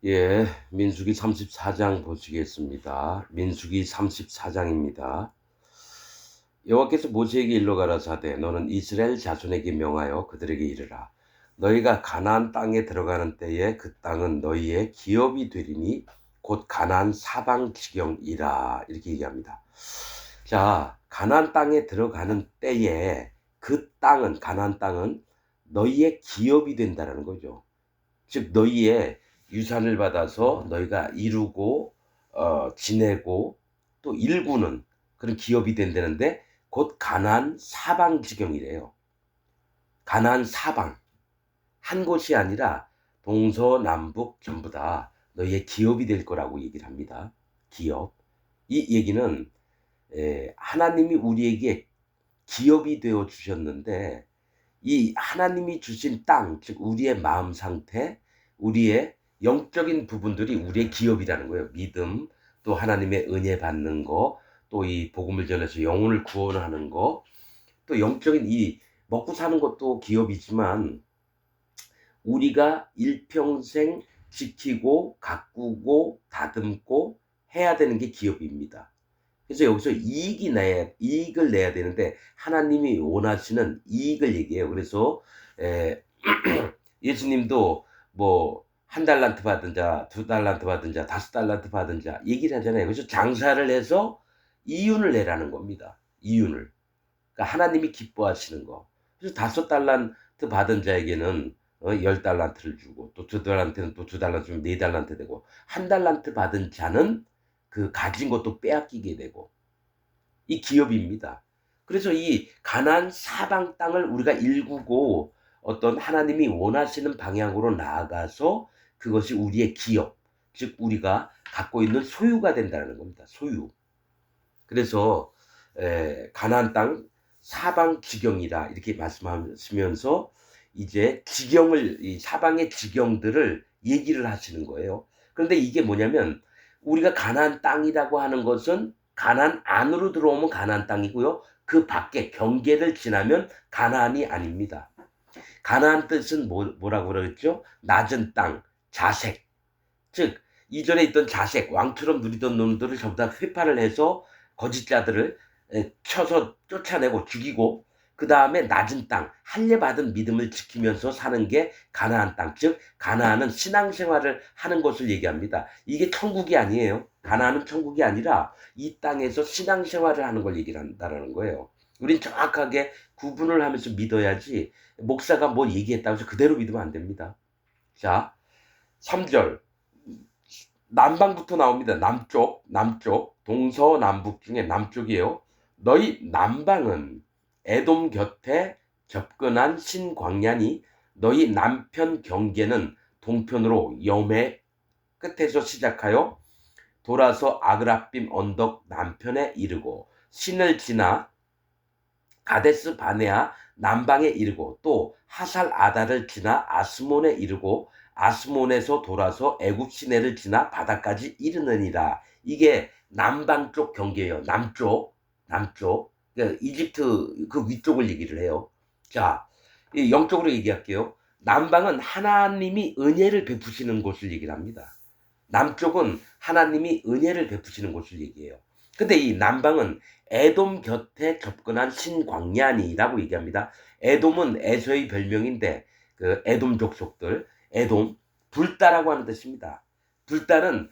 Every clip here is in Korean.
예, 민수기 34장 보시겠습니다. 민수기 34장입니다. 여호와께서 모세에게 일러 가라사대 너는 이스라엘 자손에게 명하여 그들에게 이르라. 너희가 가나안 땅에 들어가는 때에 그 땅은 너희의 기업이 되리니 곧 가나안 사방 지경이라. 이렇게 얘기합니다. 자, 가나안 땅에 들어가는 때에 그 땅은, 가나안 땅은 너희의 기업이 된다라는 거죠. 즉 너희의 유산을 받아서 너희가 이루고 지내고 또 일구는 그런 기업이 된다는데, 곧 가나안 사방 지경이래요. 가나안 사방, 한 곳이 아니라 동서남북 전부 다 너희의 기업이 될 거라고 얘기를 합니다. 기업. 이 얘기는 하나님이 우리에게 기업이 되어 주셨는데, 이 하나님이 주신 땅, 즉 우리의 마음 상태, 우리의 영적인 부분들이 우리의 기업이라는 거예요. 믿음, 또 하나님의 은혜 받는 거, 또 이 복음을 전해서 영혼을 구원하는 거, 또 영적인 이 먹고 사는 것도 기업이지만, 우리가 일평생 지키고 가꾸고 다듬고 해야 되는 게 기업입니다. 그래서 여기서 이익을 내야 되는데, 하나님이 원하시는 이익을 얘기해요. 그래서 예수님도 뭐 한 달란트 받은 자, 두 달란트 받은 자, 다섯 달란트 받은 자 얘기를 하잖아요. 그래서 장사를 해서 이윤을 내라는 겁니다. 이윤을. 그러니까 하나님이 기뻐하시는 거. 그래서 다섯 달란트 받은 자에게는 열 달란트를 주고, 또 두 달란트는 또 두 달란트 주면 네 달란트 되고, 한 달란트 받은 자는 그 가진 것도 빼앗기게 되고, 이 기업입니다. 그래서 이 가나안 사방 땅을 우리가 일구고 어떤 하나님이 원하시는 방향으로 나아가서 그것이 우리의 기업, 즉 우리가 갖고 있는 소유가 된다는 겁니다. 소유. 그래서 가나안 땅 사방 지경이라 이렇게 말씀하시면서 이제 지경을, 이 사방의 지경들을 얘기를 하시는 거예요. 그런데 이게 뭐냐면, 우리가 가나안 땅이라고 하는 것은 가나안 안으로 들어오면 가나안 땅이고요. 그 밖에 경계를 지나면 가나안이 아닙니다. 가나안 뜻은 뭐라고 그러겠죠? 낮은 땅, 자색. 즉 이전에 있던 자색, 왕처럼 누리던 놈들을 전부 다 회파를 해서 거짓자들을 쳐서 쫓아내고 죽이고, 그 다음에 낮은 땅, 할례받은 믿음을 지키면서 사는 게 가나안 땅, 즉 가나안은 신앙생활을 하는 것을 얘기합니다. 이게 천국이 아니에요. 가나안은 천국이 아니라 이 땅에서 신앙생활을 하는 걸 얘기를 한다는 거예요. 우린 정확하게 구분을 하면서 믿어야지, 목사가 뭐 얘기했다고 해서 그대로 믿으면 안 됩니다. 자, 3절 남방부터 나옵니다. 남쪽, 동서남북 중에 남쪽이에요. 너희 남방은 에돔 곁에 접근한 신광야니, 너희 남편 경계는 동편으로 여매 끝에서 시작하여 돌아서 아그라빔 언덕 남편에 이르고, 신을 지나 가데스 바네아 남방에 이르고, 또 하살 아다를 지나 아스몬에 이르고, 아스몬에서 돌아서 애굽 시내를 지나 바다까지 이르느니라. 이게 남방 쪽 경계예요. 남쪽. 그러니까 이집트 그 위쪽을 얘기를 해요. 자, 영적으로 얘기할게요. 남방은 하나님이 은혜를 베푸시는 곳을 얘기를 합니다. 남쪽은 하나님이 은혜를 베푸시는 곳을 얘기해요. 근데 이 남방은 에돔 곁에 접근한 신광야니라고 얘기합니다. 에돔은 에서의 별명인데, 그 에돔 족속들, 에돔, 불따라고 하는 뜻입니다. 불따는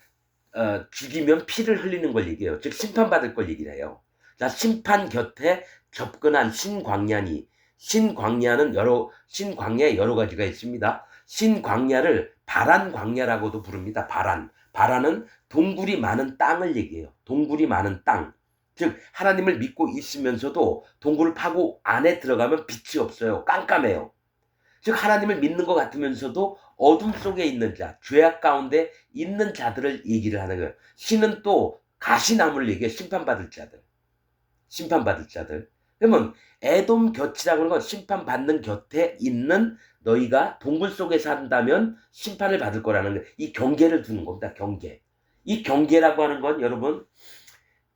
죽이면 피를 흘리는 걸 얘기해요. 즉 심판받을 걸 얘기를 해요. 자, 심판 곁에 접근한 신광야니, 신광야에 여러 가지가 있습니다. 신광야를 바란 광야라고도 부릅니다. 바란은 동굴이 많은 땅을 얘기해요. 동굴이 많은 땅. 즉 하나님을 믿고 있으면서도 동굴을 파고 안에 들어가면 빛이 없어요. 깜깜해요. 즉 하나님을 믿는 것 같으면서도 어둠 속에 있는 자, 죄악 가운데 있는 자들을 얘기를 하는 거예요. 신은 또 가시나무를 얘기해요. 심판받을 자들. 그러면 에돔 곁이라고 하는 건 심판받는 곁에 있는, 너희가 동굴 속에 산다면 심판을 받을 거라는 거예요. 이 경계를 두는 겁니다. 경계. 이 경계라고 하는 건, 여러분,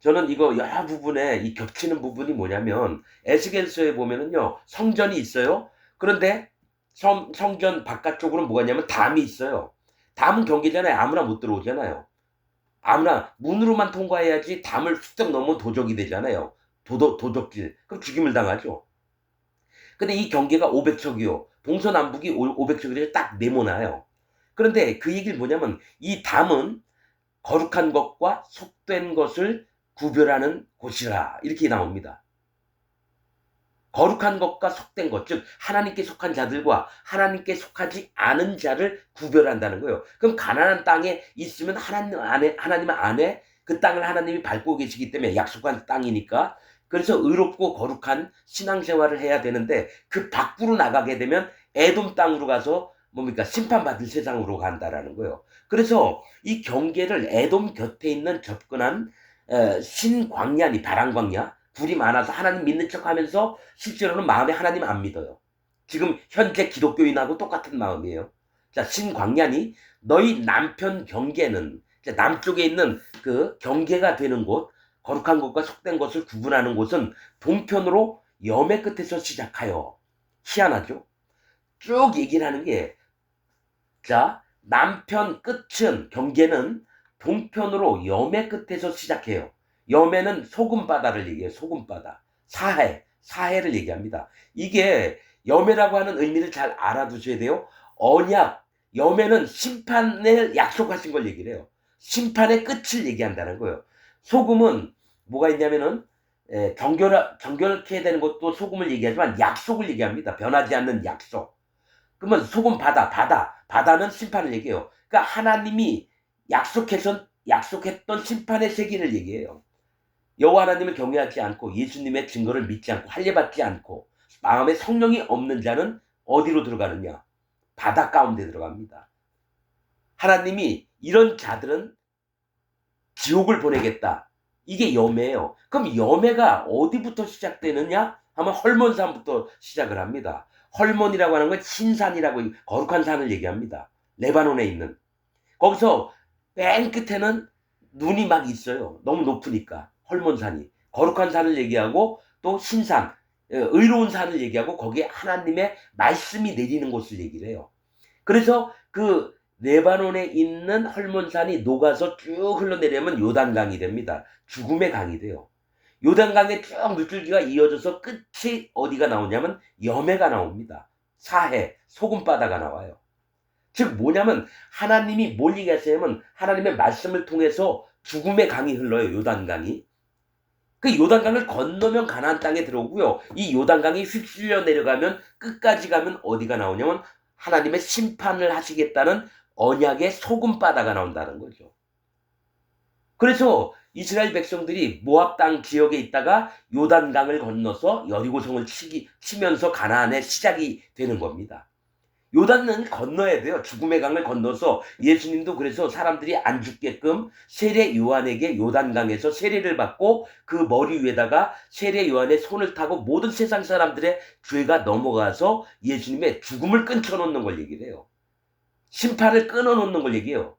저는 이거 여러 부분에 이 겹치는 부분이 뭐냐면, 에스겔서에 보면은요, 성전이 있어요. 그런데 성전 바깥쪽으로는 뭐가 있냐면 담이 있어요. 담은 경계잖아요. 아무나 못 들어오잖아요. 아무나 문으로만 통과해야지 담을 훌쩍 넘으면 도적이 되잖아요. 도적질. 그럼 죽임을 당하죠. 근데 이 경계가 500척이요. 동서남북이 500척이 딱 네모나요. 그런데 그 얘기는 뭐냐면 이 담은 거룩한 것과 속된 것을 구별하는 곳이라 이렇게 나옵니다. 거룩한 것과 속된 것, 즉 하나님께 속한 자들과 하나님께 속하지 않은 자를 구별한다는 거예요. 그럼 가나안 땅에 있으면 하나님 안에 그 땅을 하나님이 밟고 계시기 때문에 약속한 땅이니까 그래서 의롭고 거룩한 신앙생활을 해야 되는데 그 밖으로 나가게 되면 에돔 땅으로 가서 뭡니까 심판받을 세상으로 간다라는 거예요. 그래서 이 경계를 에돔 곁에 있는 접근한 신광야니 바람광야 불이 많아서 하나님 믿는 척하면서 실제로는 마음에 하나님 안 믿어요. 지금 현재 기독교인하고 똑같은 마음이에요. 자, 신광야니 너희 남편 경계는 남쪽에 있는 그 경계가 되는 곳, 거룩한 곳과 속된 것을 구분하는 곳은 동편으로 염의 끝에서 시작하여. 희한하죠? 쭉 얘기를 하는 게, 자, 남편 끝은 경계는 동편으로 염의 끝에서 시작해요. 염에는 소금바다를 얘기해요. 소금바다. 사해를 얘기합니다. 이게 염해라고 하는 의미를 잘 알아두셔야 돼요. 언약, 염해는 심판을 약속하신 걸 얘기를 해요. 심판의 끝을 얘기한다는 거예요. 소금은 뭐가 있냐면은 정결케 되는 것도 소금을 얘기하지만 약속을 얘기합니다. 변하지 않는 약속. 그러면 소금 바다는 심판을 얘기해요. 그러니까 하나님이 약속했던 심판의 세계를 얘기해요. 여호와 하나님을 경외하지 않고 예수님의 증거를 믿지 않고 할례받지 않고 마음에 성령이 없는 자는 어디로 들어가느냐? 바다 가운데 들어갑니다. 하나님이 이런 자들은 지옥을 보내겠다. 이게 염해예요. 그럼 염해가 어디부터 시작되느냐 하면 헐몬산부터 시작을 합니다. 헐몬이라고 하는 건 신산이라고 거룩한 산을 얘기합니다. 레바논에 있는. 거기서 맨 끝에는 눈이 막 있어요. 너무 높으니까. 헐몬산이. 거룩한 산을 얘기하고 또 신산, 의로운 산을 얘기하고 거기에 하나님의 말씀이 내리는 곳을 얘기를 해요. 그래서 그 레바논에 있는 헐몬산이 녹아서 쭉 흘러내려면 요단강이 됩니다. 죽음의 강이 돼요. 요단강에 쭉 물줄기가 이어져서 끝이 어디가 나오냐면 염해가 나옵니다. 사해, 소금바다가 나와요. 즉 뭐냐면 하나님이 뭘 얘기하시냐면 하나님의 말씀을 통해서 죽음의 강이 흘러요. 요단강이. 그 요단강을 건너면 가나안 땅에 들어오고요. 이 요단강이 휩쓸려 내려가면 끝까지 가면 어디가 나오냐면 하나님의 심판을 하시겠다는 언약의 소금바다가 나온다는 거죠. 그래서 이스라엘 백성들이 모압 땅 지역에 있다가 요단강을 건너서 여리고성을 치면서 가나안의 시작이 되는 겁니다. 요단은 건너야 돼요. 죽음의 강을 건너서 예수님도 그래서 사람들이 안 죽게끔 세례 요한에게 요단강에서 세례를 받고 그 머리 위에다가 세례 요한의 손을 타고 모든 세상 사람들의 죄가 넘어가서 예수님의 죽음을 끊쳐놓는 걸 얘기를 해요. 심판을 끊어놓는 걸 얘기해요.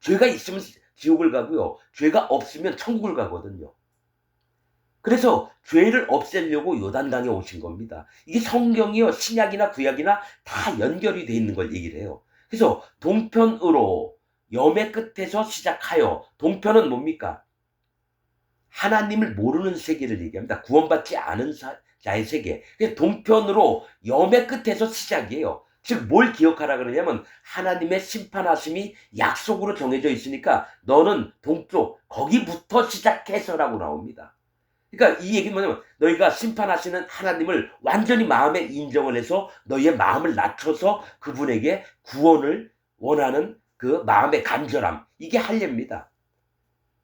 죄가 있으면 지옥을 가고요. 죄가 없으면 천국을 가거든요. 그래서 죄를 없애려고 요단강에 오신 겁니다. 이게 성경이요, 신약이나 구약이나 다 연결이 돼 있는 걸 얘기를 해요. 그래서 동편으로 염의 끝에서 시작하여, 동편은 뭡니까? 하나님을 모르는 세계를 얘기합니다. 구원받지 않은 자의 세계. 그래서 동편으로 염의 끝에서 시작이에요. 즉 뭘 기억하라 그러냐면 하나님의 심판하심이 약속으로 정해져 있으니까 너는 동쪽 거기부터 시작해서라고 나옵니다. 그러니까 이 얘기는 뭐냐면 너희가 심판하시는 하나님을 완전히 마음에 인정을 해서 너희의 마음을 낮춰서 그분에게 구원을 원하는 그 마음의 간절함, 이게 할례입니다.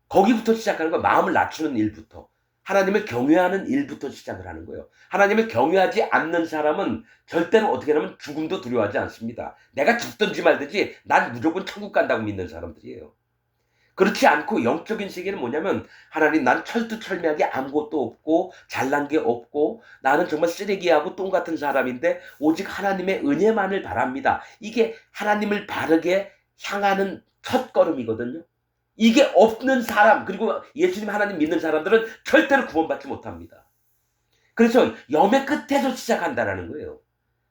거기부터 시작하는 거예요. 마음을 낮추는 일부터. 하나님을 경외하는 일부터 시작을 하는 거예요. 하나님을 경외하지 않는 사람은 절대로 어떻게 하면 죽음도 두려워하지 않습니다. 내가 죽든지 말든지 난 무조건 천국 간다고 믿는 사람들이에요. 그렇지 않고 영적인 세계는 뭐냐면 하나님 난 철두철미하게 아무것도 없고 잘난 게 없고 나는 정말 쓰레기하고 똥 같은 사람인데 오직 하나님의 은혜만을 바랍니다. 이게 하나님을 바르게 향하는 첫 걸음이거든요. 이게 없는 사람, 그리고 예수님 하나님 믿는 사람들은 절대로 구원받지 못합니다. 그래서 염의 끝에서 시작한다라는 거예요.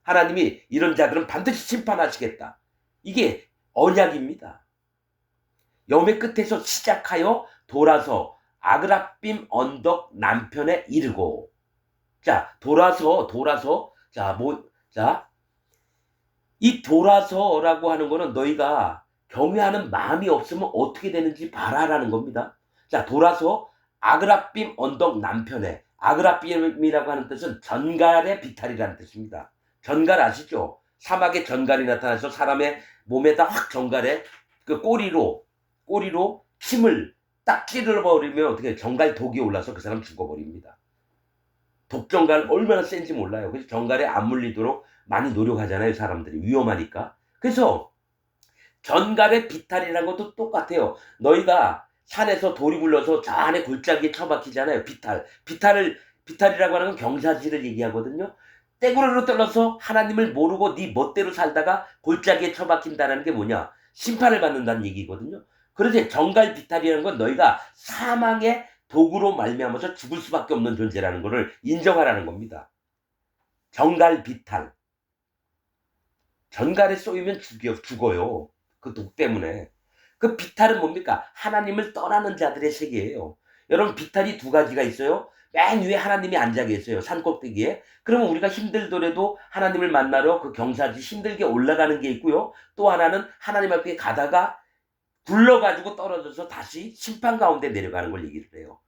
하나님이 이런 자들은 반드시 심판하시겠다. 이게 언약입니다. 여매 끝에서 시작하여 돌아서 아그라빔 언덕 남편에 이르고. 자, 돌아서, 이 돌아서라고 하는 거는 너희가 경외하는 마음이 없으면 어떻게 되는지 봐라라는 겁니다. 자, 돌아서 아그라빔 언덕 남편에. 아그라빔이라고 하는 뜻은 전갈의 비탈이라는 뜻입니다. 전갈 아시죠? 사막에 전갈이 나타나서 사람의 몸에다 확 전갈에 그 꼬리로 침을 딱 찌르버리면 어떻게 전갈 독이 올라서 그 사람 죽어버립니다. 독전갈 얼마나 센지 몰라요. 그래서 전갈에 안 물리도록 많이 노력하잖아요. 사람들이 위험하니까. 그래서 전갈의 비탈이라는 것도 똑같아요. 너희가 산에서 돌이 굴러서 저 안에 골짜기에 처박히잖아요. 비탈이라고 하는 건 경사지를 얘기하거든요. 떼구르르 떨어서 하나님을 모르고 네 멋대로 살다가 골짜기에 처박힌다는 게 뭐냐? 심판을 받는다는 얘기거든요. 그래서 전갈 비탈이라는 건 너희가 사망의 도구로 말미암아서 죽을 수밖에 없는 존재라는 것을 인정하라는 겁니다. 전갈 비탈. 전갈에 쏘이면 죽어요. 그 독 때문에. 그 비탈은 뭡니까? 하나님을 떠나는 자들의 세계예요. 여러분, 비탈이 두 가지가 있어요. 맨 위에 하나님이 앉아 계세요. 산 꼭대기에. 그러면 우리가 힘들더라도 하나님을 만나러 그 경사지 힘들게 올라가는 게 있고요. 또 하나는 하나님 앞에 가다가 굴러가지고 떨어져서 다시 심판 가운데 내려가는 걸 얘기를 해요.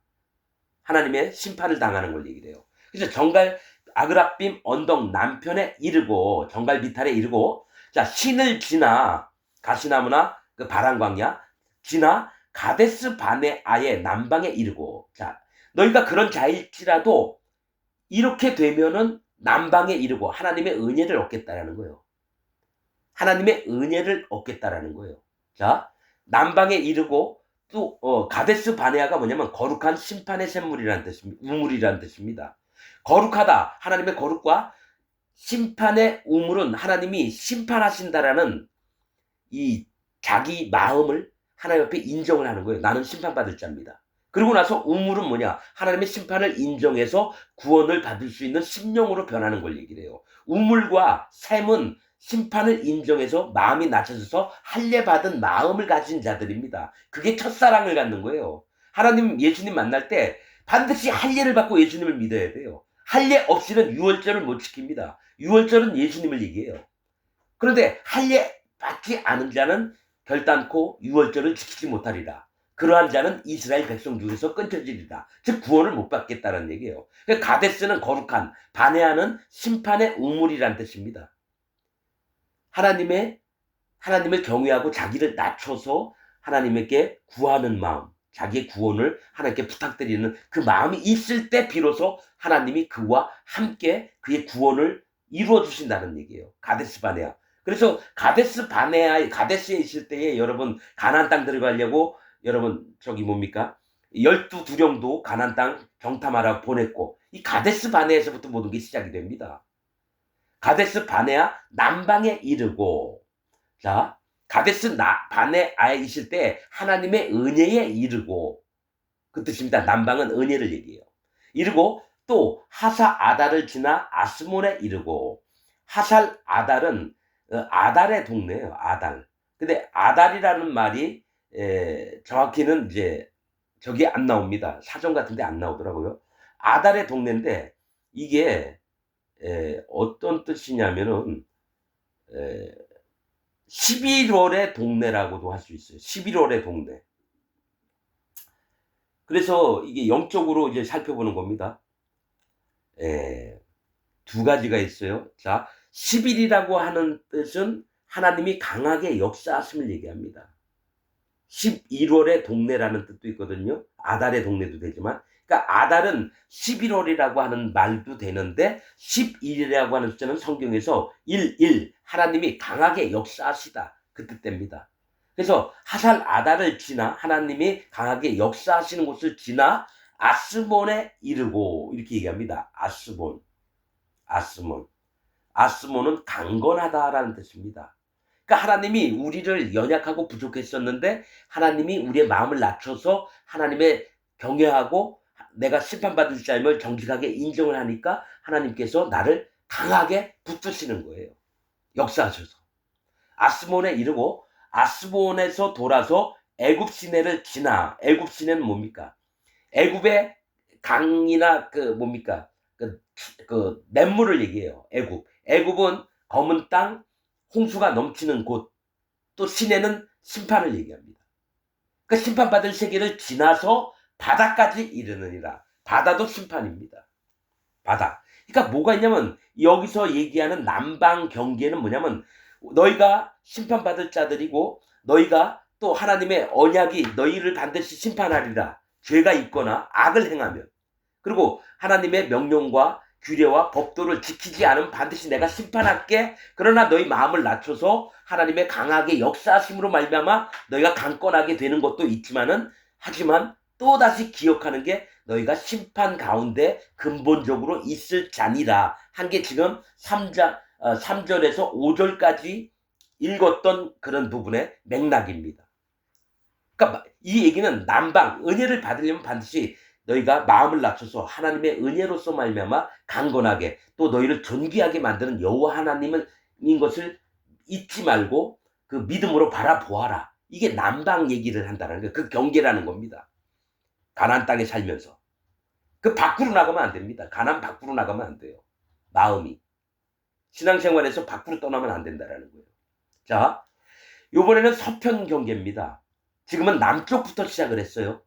하나님의 심판을 당하는 걸 얘기를 해요. 그래서 전갈 아그라빔 언덕 남편에 이르고, 전갈 비탈에 이르고, 자, 신을 지나 가시나무나 그 바람광야 지나 가데스 바네아의 남방에 이르고. 자, 너희가 그런 자일지라도 이렇게 되면은 남방에 이르고 하나님의 은혜를 얻겠다라는 거예요. 하나님의 은혜를 얻겠다라는 거예요. 자, 남방에 이르고 또 가데스 바네아가 뭐냐면 거룩한 심판의 샘물이라는 뜻입니다. 우물이라는 뜻입니다. 거룩하다. 하나님의 거룩과 심판의 우물은 하나님이 심판하신다라는 이 자기 마음을 하나님 앞에 인정을 하는 거예요. 나는 심판받을 자입니다. 그리고 나서 우물은 뭐냐? 하나님의 심판을 인정해서 구원을 받을 수 있는 심령으로 변하는 걸 얘기를 해요. 우물과 샘은 심판을 인정해서 마음이 낮춰져서 할례받은 마음을 가진 자들입니다. 그게 첫사랑을 갖는 거예요. 하나님, 예수님 만날 때 반드시 할례를 받고 예수님을 믿어야 돼요. 할례 없이는 유월절을 못 지킵니다. 유월절은 예수님을 얘기해요. 그런데 할례 받지 않은 자는 결단코 유월절을 지키지 못하리라. 그러한 자는 이스라엘 백성 중에서 끊겨지리라. 즉 구원을 못 받겠다는 얘기예요. 가데스는 거룩한, 바네아는 심판의 우물이란 뜻입니다. 하나님을 경외하고 자기를 낮춰서 하나님께 구하는 마음, 자기의 구원을 하나님께 부탁드리는 그 마음이 있을 때 비로소 하나님이 그와 함께 그의 구원을 이루어 주신다는 얘기예요. 가데스 바네아. 그래서 가데스에 있을 때에 여러분 가나안 땅 들어가려고 여러분 저기 뭡니까? 12두령도 가나안 땅 정탐하라 보냈고 이 가데스 바네아에서부터 모든 게 시작이 됩니다. 가데스 바네아 남방에 이르고. 자, 가데스 바네아에 있을 때 하나님의 은혜에 이르고, 그 뜻입니다. 남방은 은혜를 얘기해요. 이르고 또 하사 아달을 지나 아스몬에 이르고. 하살 아달은 아달의 동네예요. 아달. 근데 아달이라는 말이 정확히는 이제 저기 안 나옵니다. 사전 같은 데 안 나오더라고요. 아달의 동네인데 이게 어떤 뜻이냐면은 11월의 동네라고도 할 수 있어요. 11월의 동네. 그래서 이게 영적으로 이제 살펴보는 겁니다. 두 가지가 있어요. 자, 10일이라고 하는 뜻은 하나님이 강하게 역사하심을 얘기합니다. 11월의 동네라는 뜻도 있거든요. 아달의 동네도 되지만. 그러니까 아달은 11월이라고 하는 말도 되는데 11이라고 하는 숫자는 성경에서 11, 하나님이 강하게 역사하시다. 그 뜻입니다. 그래서 하살 아달을 지나 하나님이 강하게 역사하시는 곳을 지나 아스몬에 이르고 이렇게 얘기합니다. 아스몬은 강건하다라는 뜻입니다. 그러니까 하나님이 우리를 연약하고 부족했었는데 하나님이 우리의 마음을 낮춰서 하나님의 경외하고 내가 심판받을 자임을 정직하게 인정을 하니까 하나님께서 나를 강하게 붙드시는 거예요. 역사하셔서. 아스몬에 이르고 아스본에서 돌아서 애굽 시내를 지나, 애굽 시내는 뭡니까? 애굽의 강이나 뭡니까? 냇물을 얘기해요. 애굽은 검은 땅, 홍수가 넘치는 곳, 또 시내는 심판을 얘기합니다. 그 심판받을 세계를 지나서 바다까지 이르느니라. 바다도 심판입니다. 바다. 그러니까 뭐가 있냐면 여기서 얘기하는 남방 경계는 뭐냐면 너희가 심판받을 자들이고 너희가 또 하나님의 언약이 너희를 반드시 심판하리라. 죄가 있거나 악을 행하면. 그리고 하나님의 명령과 규례와 법도를 지키지 않으면 반드시 내가 심판할게. 그러나 너희 마음을 낮춰서 하나님의 강하게 역사하심으로 말미암아 너희가 강권하게 되는 것도 있지만은 하지만 또다시 기억하는 게 너희가 심판 가운데 근본적으로 있을 자니라 한 게 지금 3절에서 5절까지 읽었던 그런 부분의 맥락입니다. 그러니까 이 얘기는 남방 은혜를 받으려면 반드시 너희가 마음을 낮춰서 하나님의 은혜로서 말미암아 강건하게 또 너희를 존귀하게 만드는 여호와 하나님인 것을 잊지 말고 그 믿음으로 바라보아라. 이게 남방 얘기를 한다는 거예요. 그 경계라는 겁니다. 가나안 땅에 살면서. 그 밖으로 나가면 안 됩니다. 가나안 밖으로 나가면 안 돼요. 마음이. 신앙생활에서 밖으로 떠나면 안 된다는 거예요. 자, 이번에는 서편 경계입니다. 지금은 남쪽부터 시작을 했어요.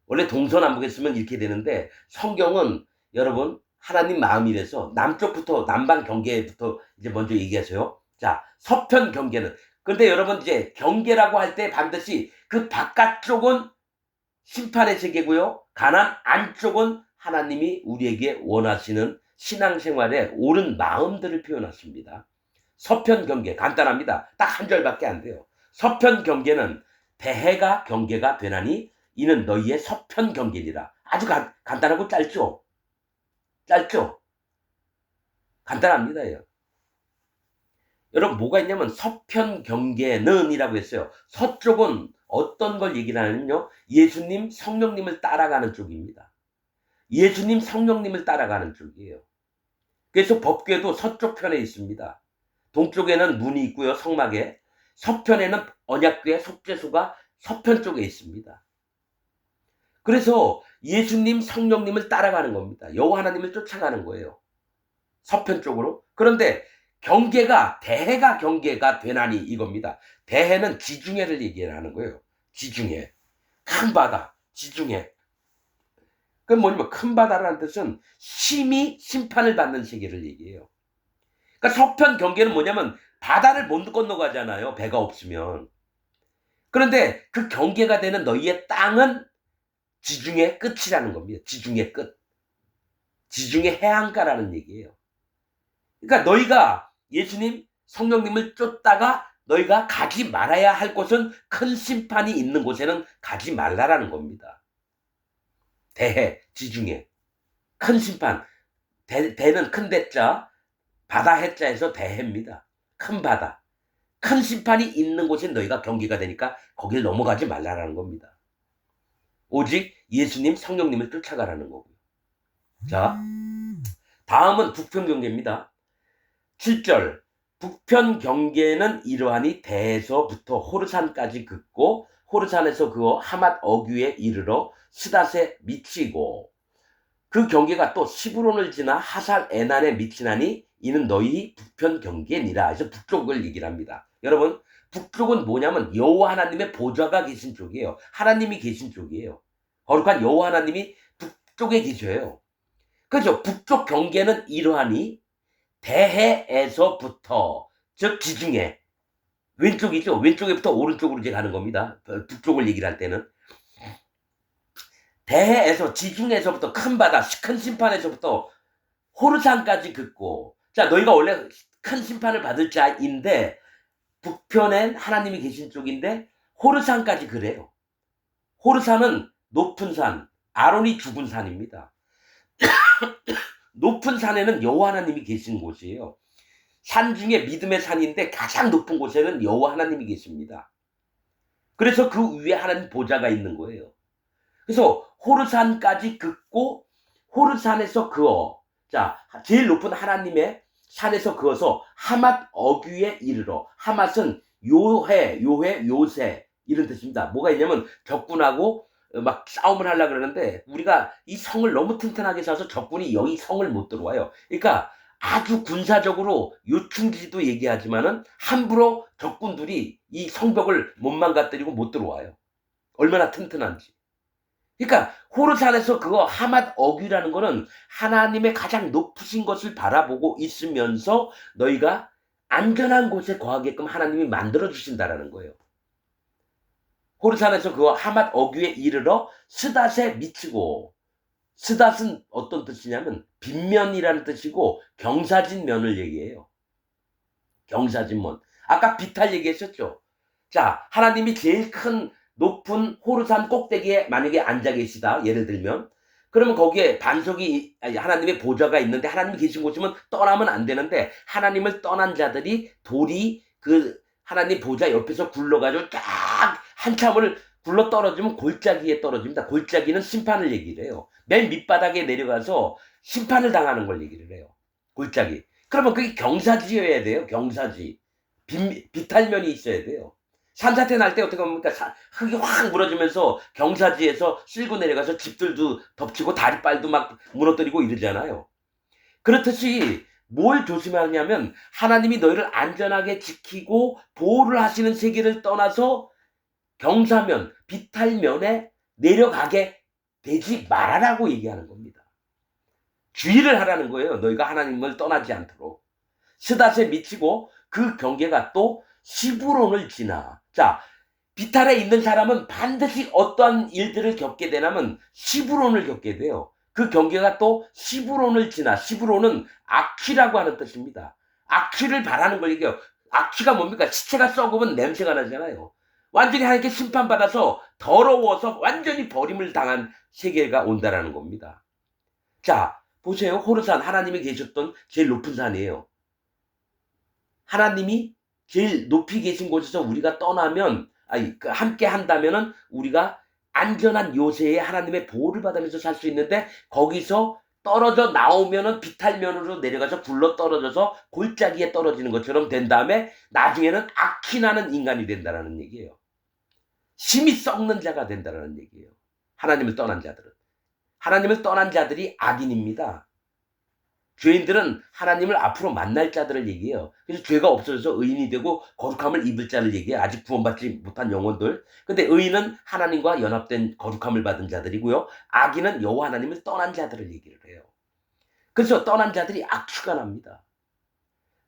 원래 동서남북에 쓰면 이렇게 되는데 성경은 여러분 하나님 마음이라서 남쪽부터 남방 경계부터 이제 먼저 얘기하세요. 자, 서편 경계는 근데 여러분 이제 경계라고 할 때 반드시 그 바깥쪽은 심판의 세계고요. 가나안 안쪽은 하나님이 우리에게 원하시는 신앙생활의 옳은 마음들을 표현했습니다. 서편 경계 간단합니다. 딱 한 절밖에 안 돼요. 서편 경계는 대해가 경계가 되나니 이는 너희의 서편 경계니라. 아주 간단하고 짧죠? 짧죠? 간단합니다. 여러분 뭐가 있냐면 서편 경계는 이라고 했어요. 서쪽은 어떤 걸 얘기를 하냐면요. 예수님 성령님을 따라가는 쪽입니다. 예수님 성령님을 따라가는 쪽이에요. 그래서 법궤도 서쪽 편에 있습니다. 동쪽에는 문이 있고요. 성막에. 서편에는 언약궤 속죄소가 서편 쪽에 있습니다. 그래서 예수님 성령님을 따라가는 겁니다. 여호와 하나님을 쫓아가는 거예요. 서편 쪽으로. 그런데 경계가 대해가 경계가 되나니 이겁니다. 대해는 지중해를 얘기하는 거예요. 지중해. 큰 바다. 지중해. 그건 뭐냐면 큰 바다라는 뜻은 심히 심판을 받는 세계를 얘기해요. 그러니까 서편 경계는 뭐냐면 바다를 못 건너가잖아요. 배가 없으면. 그런데 그 경계가 되는 너희의 땅은 지중해 끝이라는 겁니다. 지중해 끝. 지중해 해안가라는 얘기예요. 그러니까 너희가 예수님 성령님을 쫓다가 너희가 가지 말아야 할 곳은 큰 심판이 있는 곳에는 가지 말라라는 겁니다. 대해, 지중해. 큰 심판. 대는 큰 대자, 바다 해자에서 대해입니다. 큰 바다. 큰 심판이 있는 곳에 너희가 경계가 되니까 거길 넘어가지 말라라는 겁니다. 오직 예수님 성령님을 쫓아가라는 거고요. 자, 다음은 북편 경계입니다. 7절. 북편 경계는 이러하니 대에서부터 호르산까지 긋고 호르산에서 그어 하맛 어귀에 이르러 스닷에 미치고 그 경계가 또 시브론을 지나 하살 에난에 미치나니 이는 너희 북편 경계니라. 해서 북쪽을 얘기를 합니다. 여러분 북쪽은 뭐냐면 여호와 하나님의 보좌가 계신 쪽이에요. 하나님이 계신 쪽이에요. 거룩한 여호와 하나님이 북쪽에 계셔요. 그렇죠. 북쪽 경계는 이러하니 대해에서부터 즉 지중해 왼쪽이죠. 왼쪽에부터 오른쪽으로 이제 가는 겁니다. 북쪽을 얘기를 할 때는 대해에서 지중해에서부터 큰 바다 큰 심판에서부터 호르산까지 긋고 자 너희가 원래 큰 심판을 받을 자인데 북편엔 하나님이 계신 쪽인데 호르산까지 그래요. 호르산은 높은 산 아론이 죽은 산입니다. 높은 산에는 여호와 하나님이 계신 곳이에요. 산 중에 믿음의 산인데 가장 높은 곳에는 여호와 하나님이 계십니다. 그래서 그 위에 하나님 보좌가 있는 거예요. 그래서 호르산까지 긋고 호르산에서 그어 자 제일 높은 하나님의 산에서 그어서 하맛 어귀에 이르러 하맛은 요새 이런 뜻입니다. 뭐가 있냐면 적군하고 막 싸움을 하려고 그러는데 우리가 이 성을 너무 튼튼하게 쌓아서 적군이 여기 성을 못 들어와요. 그러니까 아주 군사적으로 요충지도 얘기하지만은 함부로 적군들이 이 성벽을 못 망가뜨리고 못 들어와요. 얼마나 튼튼한지. 그러니까 호르산에서 그거 하맛 어귀라는 거는 하나님의 가장 높으신 것을 바라보고 있으면서 너희가 안전한 곳에 거하게끔 하나님이 만들어 주신다라는 거예요. 호르산에서 그거 하맛 어귀에 이르러 스닷에 미치고, 스닷은 어떤 뜻이냐면 빗면이라는 뜻이고 경사진 면을 얘기해요. 경사진면. 아까 비탈 얘기했었죠. 자, 하나님이 제일 큰 높은 호르산 꼭대기에 만약에 앉아 계시다. 예를 들면 그러면 거기에 반석이 하나님의 보좌가 있는데 하나님이 계신 곳이면 떠나면 안 되는데 하나님을 떠난 자들이 돌이 그 하나님 보좌 옆에서 굴러가지고 쫙 한참을 굴러 떨어지면 골짜기에 떨어집니다. 골짜기는 심판을 얘기를 해요. 맨 밑바닥에 내려가서 심판을 당하는 걸 얘기를 해요. 골짜기. 그러면 그게 경사지여야 돼요. 경사지. 비탈면이 있어야 돼요. 산사태 날 때 어떻게 합니까? 흙이 확 무너지면서 경사지에서 쓸고 내려가서 집들도 덮치고 다리빨도 막 무너뜨리고 이러잖아요. 그렇듯이 뭘 조심하냐면 하나님이 너희를 안전하게 지키고 보호를 하시는 세계를 떠나서 경사면, 비탈면에 내려가게 되지 말아라고 얘기하는 겁니다. 주의를 하라는 거예요. 너희가 하나님을 떠나지 않도록. 스닷에 미치고 그 경계가 또 시브론을 지나. 자, 비탈에 있는 사람은 반드시 어떠한 일들을 겪게 되냐면 시브론을 겪게 돼요. 그 경계가 또 시브론을 지나. 시브론은 악취라고 하는 뜻입니다. 악취를 바라는 걸 얘기해요. 악취가 뭡니까? 시체가 썩으면 냄새가 나잖아요. 완전히 하나님께 심판받아서 더러워서 완전히 버림을 당한 세계가 온다라는 겁니다. 자, 보세요. 호르산, 하나님이 계셨던 제일 높은 산이에요. 하나님이 제일 높이 계신 곳에서 우리가 떠나면, 함께 한다면은 우리가 안전한 요새에 하나님의 보호를 받으면서 살 수 있는데 거기서 떨어져 나오면은 비탈면으로 내려가서 굴러 떨어져서 골짜기에 떨어지는 것처럼 된 다음에 나중에는 악취 나는 인간이 된다는 얘기예요. 심히 썩는 자가 된다는 얘기예요. 하나님을 떠난 자들은. 하나님을 떠난 자들이 악인입니다. 죄인들은 하나님을 앞으로 만날 자들을 얘기해요. 그래서 죄가 없어져서 의인이 되고 거룩함을 입을 자를 얘기해요. 아직 구원받지 못한 영혼들. 근데 의인은 하나님과 연합된 거룩함을 받은 자들이고요. 악인은 여호와 하나님을 떠난 자들을 얘기를 해요. 그래서 떠난 자들이 악취가 납니다.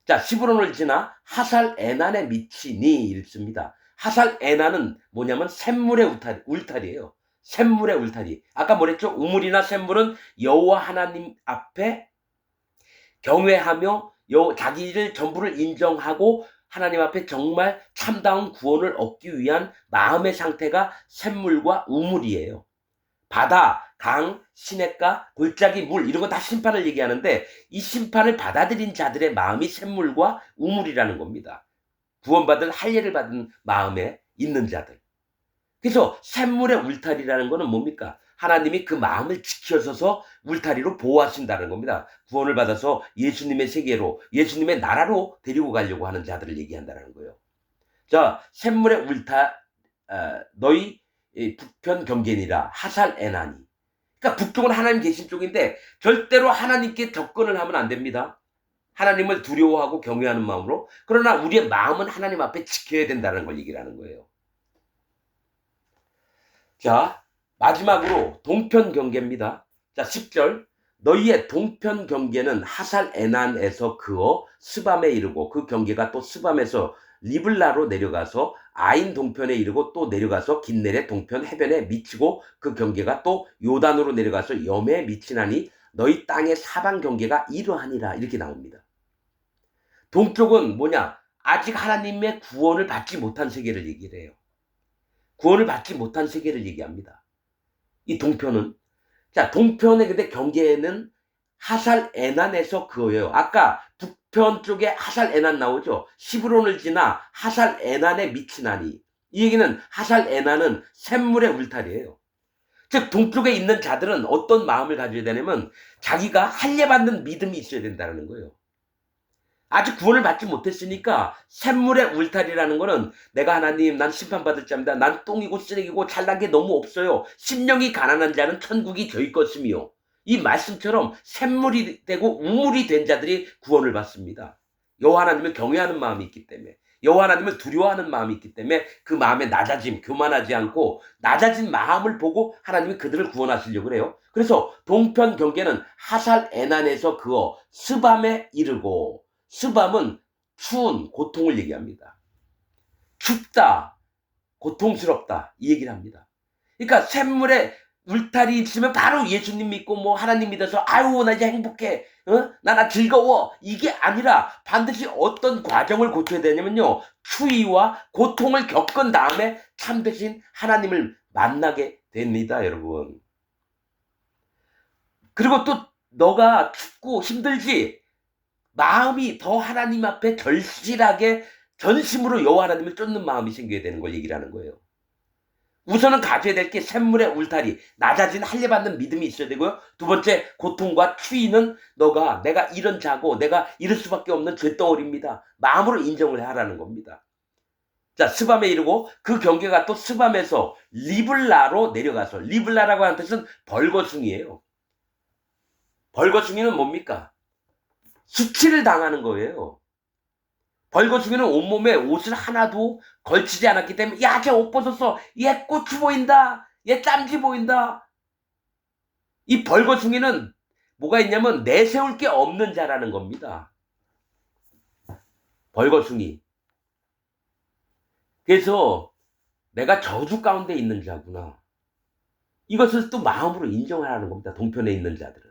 자, 시브론을 지나 하살 에난에 미치니 읽습니다. 하살 에난은 뭐냐면 샘물의 울타리예요. 샘물의 울타리. 아까 뭐랬죠? 우물이나 샘물은 여호와 하나님 앞에 경외하며 자기를 전부를 인정하고 하나님 앞에 정말 참다운 구원을 얻기 위한 마음의 상태가 샘물과 우물이에요. 바다, 강, 시냇가, 골짜기, 물 이런 거 다 심판을 얘기하는데 이 심판을 받아들인 자들의 마음이 샘물과 우물이라는 겁니다. 구원받은 할례를 받은 마음에 있는 자들. 그래서 샘물의 울타리라는 거는 뭡니까? 하나님이 그 마음을 지켜서서 울타리로 보호하신다는 겁니다. 구원을 받아서 예수님의 세계로, 예수님의 나라로 데리고 가려고 하는 자들을 얘기한다는 거예요. 자, 샘물의 너희 북편 경계니라 하살 에나니. 그러니까 북쪽은 하나님 계신 쪽인데 절대로 하나님께 접근을 하면 안 됩니다. 하나님을 두려워하고 경외하는 마음으로. 그러나 우리의 마음은 하나님 앞에 지켜야 된다는 걸 얘기를 하는 거예요. 자, 마지막으로 동편 경계입니다. 자, 10절. 너희의 동편 경계는 하살 에난에서 그어 스밤에 이르고 그 경계가 또 스밤에서 리블라로 내려가서 아인 동편에 이르고 또 내려가서 긴네레 동편 해변에 미치고 그 경계가 또 요단으로 내려가서 염에 미치나니 너희 땅의 사방 경계가 이러하니라. 이렇게 나옵니다. 동쪽은 뭐냐? 아직 하나님의 구원을 받지 못한 세계를 얘기를 해요. 구원을 받지 못한 세계를 얘기합니다. 이 동편은. 자, 동편의 근데 경계에는 하살 에난에서 그어요. 아까 북편 쪽에 하살 에난 나오죠. 시브론을 지나 하살 에난에 미치나니. 이 얘기는 하살 에난은 샘물의 울타리예요. 즉 동쪽에 있는 자들은 어떤 마음을 가져야 되냐면 자기가 할례 받는 믿음이 있어야 된다는 거예요. 아직 구원을 받지 못했으니까 샘물의 울타리라는 거는 내가 하나님 난 심판받을 자입니다. 난 똥이고 쓰레기고 잘난 게 너무 없어요. 심령이 가난한 자는 천국이 저희 것이며 이 말씀처럼 샘물이 되고 우물이 된 자들이 구원을 받습니다. 여호와 하나님을 경외하는 마음이 있기 때문에 여호와 하나님을 두려워하는 마음이 있기 때문에 그 마음에 낮아짐, 교만하지 않고 낮아진 마음을 보고 하나님이 그들을 구원하시려고 그래요. 그래서 동편 경계는 하살 에난에서 그어 스밤에 이르고 스밤은 추운 고통을 얘기합니다. 춥다, 고통스럽다 이 얘기를 합니다. 그러니까 샘물에 울타리 있으면 바로 예수님 믿고 뭐 하나님 믿어서 아유 나 이제 행복해, 나 즐거워 이게 아니라 반드시 어떤 과정을 거쳐야 되냐면요, 추위와 고통을 겪은 다음에 참되신 하나님을 만나게 됩니다, 여러분. 그리고 또 너가 춥고 힘들지 마음이 더 하나님 앞에 절실하게 전심으로 여호와 하나님을 쫓는 마음이 생겨야 되는 걸 얘기를 하는 거예요. 우선은 가져야 될 게 샘물의 울타리, 낮아진 할례받는 믿음이 있어야 되고요. 두 번째, 고통과 추위는 내가 이런 자고 내가 이럴 수밖에 없는 죄덩어리입니다. 마음으로 인정을 하라는 겁니다. 자, 스밤에 이르고 그 경계가 또 스밤에서 리블라로 내려가서, 리블라라고 하는 뜻은 벌거숭이에요. 벌거숭이는 뭡니까? 수치를 당하는 거예요. 벌거숭이는 온몸에 옷을 하나도 걸치지 않았기 때문에 야, 쟤 옷 벗었어. 얘 고추 보인다. 얘 땀지 보인다. 이 벌거숭이는 뭐가 있냐면 내세울 게 없는 자라는 겁니다. 벌거숭이. 그래서 내가 저주 가운데 있는 자구나. 이것을 또 마음으로 인정하라는 겁니다. 동편에 있는 자들은.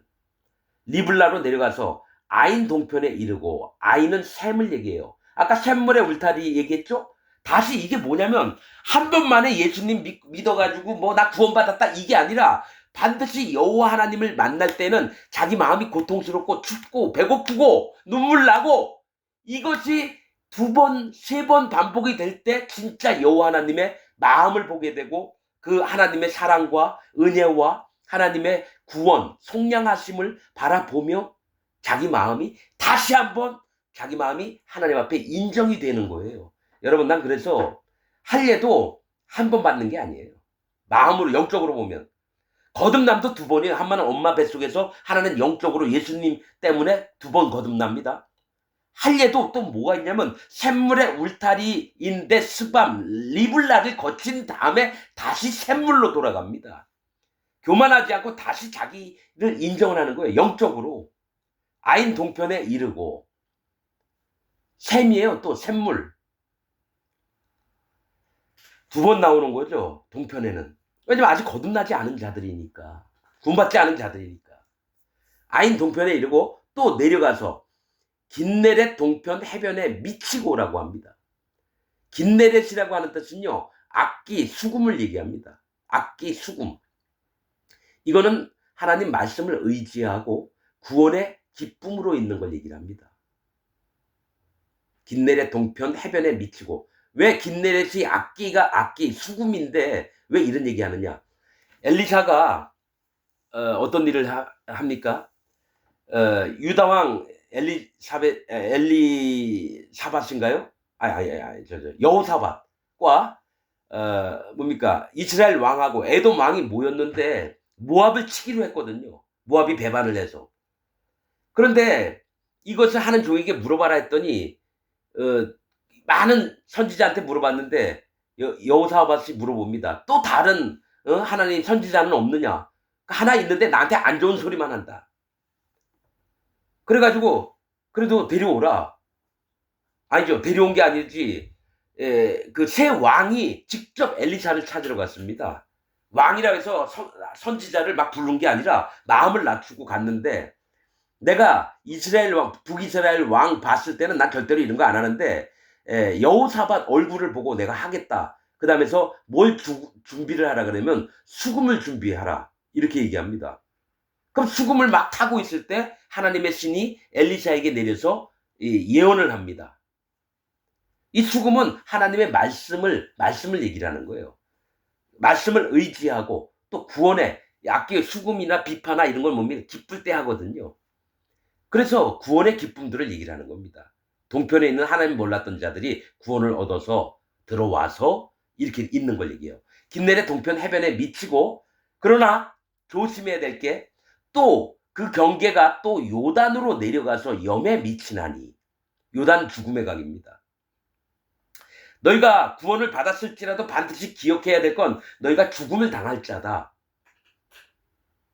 리블라로 내려가서 아인 동편에 이르고, 아인은 샘을 얘기해요. 아까 샘물의 울타리 얘기했죠? 다시 이게 뭐냐면 한 번만에 예수님 믿어가지고 뭐 나 구원받았다 이게 아니라 반드시 여호와 하나님을 만날 때는 자기 마음이 고통스럽고 춥고 배고프고 눈물 나고 이것이 두 번, 세 번 반복이 될 때 진짜 여호와 하나님의 마음을 보게 되고 그 하나님의 사랑과 은혜와 하나님의 구원, 속량하심을 바라보며 자기 마음이 다시 한번 자기 마음이 하나님 앞에 인정이 되는 거예요. 여러분, 난 그래서 할례도 한 번 받는 게 아니에요. 마음으로 영적으로 보면 거듭남도 두 번이에요. 한 번은 엄마 뱃속에서, 하나는 영적으로 예수님 때문에 두 번 거듭납니다. 할례도 또 뭐가 있냐면 샘물의 울타리인데 스밤 리블라를 거친 다음에 다시 샘물로 돌아갑니다. 교만하지 않고 다시 자기를 인정을 하는 거예요. 영적으로. 아인 동편에 이르고 샘이에요. 또 샘물. 두 번 나오는 거죠. 동편에는. 왜냐면 아직 거듭나지 않은 자들이니까. 구원받지 않은 자들이니까. 아인 동편에 이르고 또 내려가서 긴네렛 동편 해변에 미치고라고 합니다. 긴네렛이라고 하는 뜻은요, 악기, 수금을 얘기합니다. 악기, 수금. 이거는 하나님 말씀을 의지하고 구원의 기쁨으로 있는 걸 얘기를 합니다. 긴네렛 동편 해변에 미치고. 왜 긴네렛이 악기, 수금인데 왜 이런 얘기하느냐? 엘리사가 어떤 일을 합니까? 유다왕 엘리사밧인가요? 여호사밧과 뭡니까? 이스라엘 왕하고 에돔 왕이 모였는데 모압을 치기로 했거든요. 모압이 배반을 해서. 그런데 이것을 하는 종에게 물어봐라 했더니 많은 선지자한테 물어봤는데 여호사밧이 물어봅니다. 또 다른 하나님 선지자는 없느냐? 하나 있는데 나한테 안 좋은 소리만 한다. 그래가지고 그래도 데려오라. 아니죠. 데려온 게 아니지. 그 새 왕이 직접 엘리사를 찾으러 갔습니다. 왕이라 해서 선지자를 막 부른 게 아니라 마음을 낮추고 갔는데, 내가 이스라엘 왕, 북이스라엘 왕 봤을 때는 난 절대로 이런 거 안 하는데 여호사밧 얼굴을 보고 내가 하겠다. 그 다음에서 뭘 준비를 하라 그러면 수금을 준비하라. 이렇게 얘기합니다. 그럼 수금을 막 타고 있을 때 하나님의 신이 엘리사에게 내려서 예언을 합니다. 이 수금은 하나님의 말씀을 얘기를 하는 거예요. 말씀을 의지하고 또 구원의 악기 수금이나 비파나 이런 걸 뭡니까? 기쁠 때 하거든요. 그래서 구원의 기쁨들을 얘기를 하는 겁니다. 동편에 있는 하나님 몰랐던 자들이 구원을 얻어서 들어와서 이렇게 있는 걸 얘기해요. 긴네렛 동편 해변에 미치고, 그러나 조심해야 될 게 또 그 경계가 또 요단으로 내려가서 염에 미치나니, 요단 죽음의 강입니다. 너희가 구원을 받았을지라도 반드시 기억해야 될 건 너희가 죽음을 당할 자다.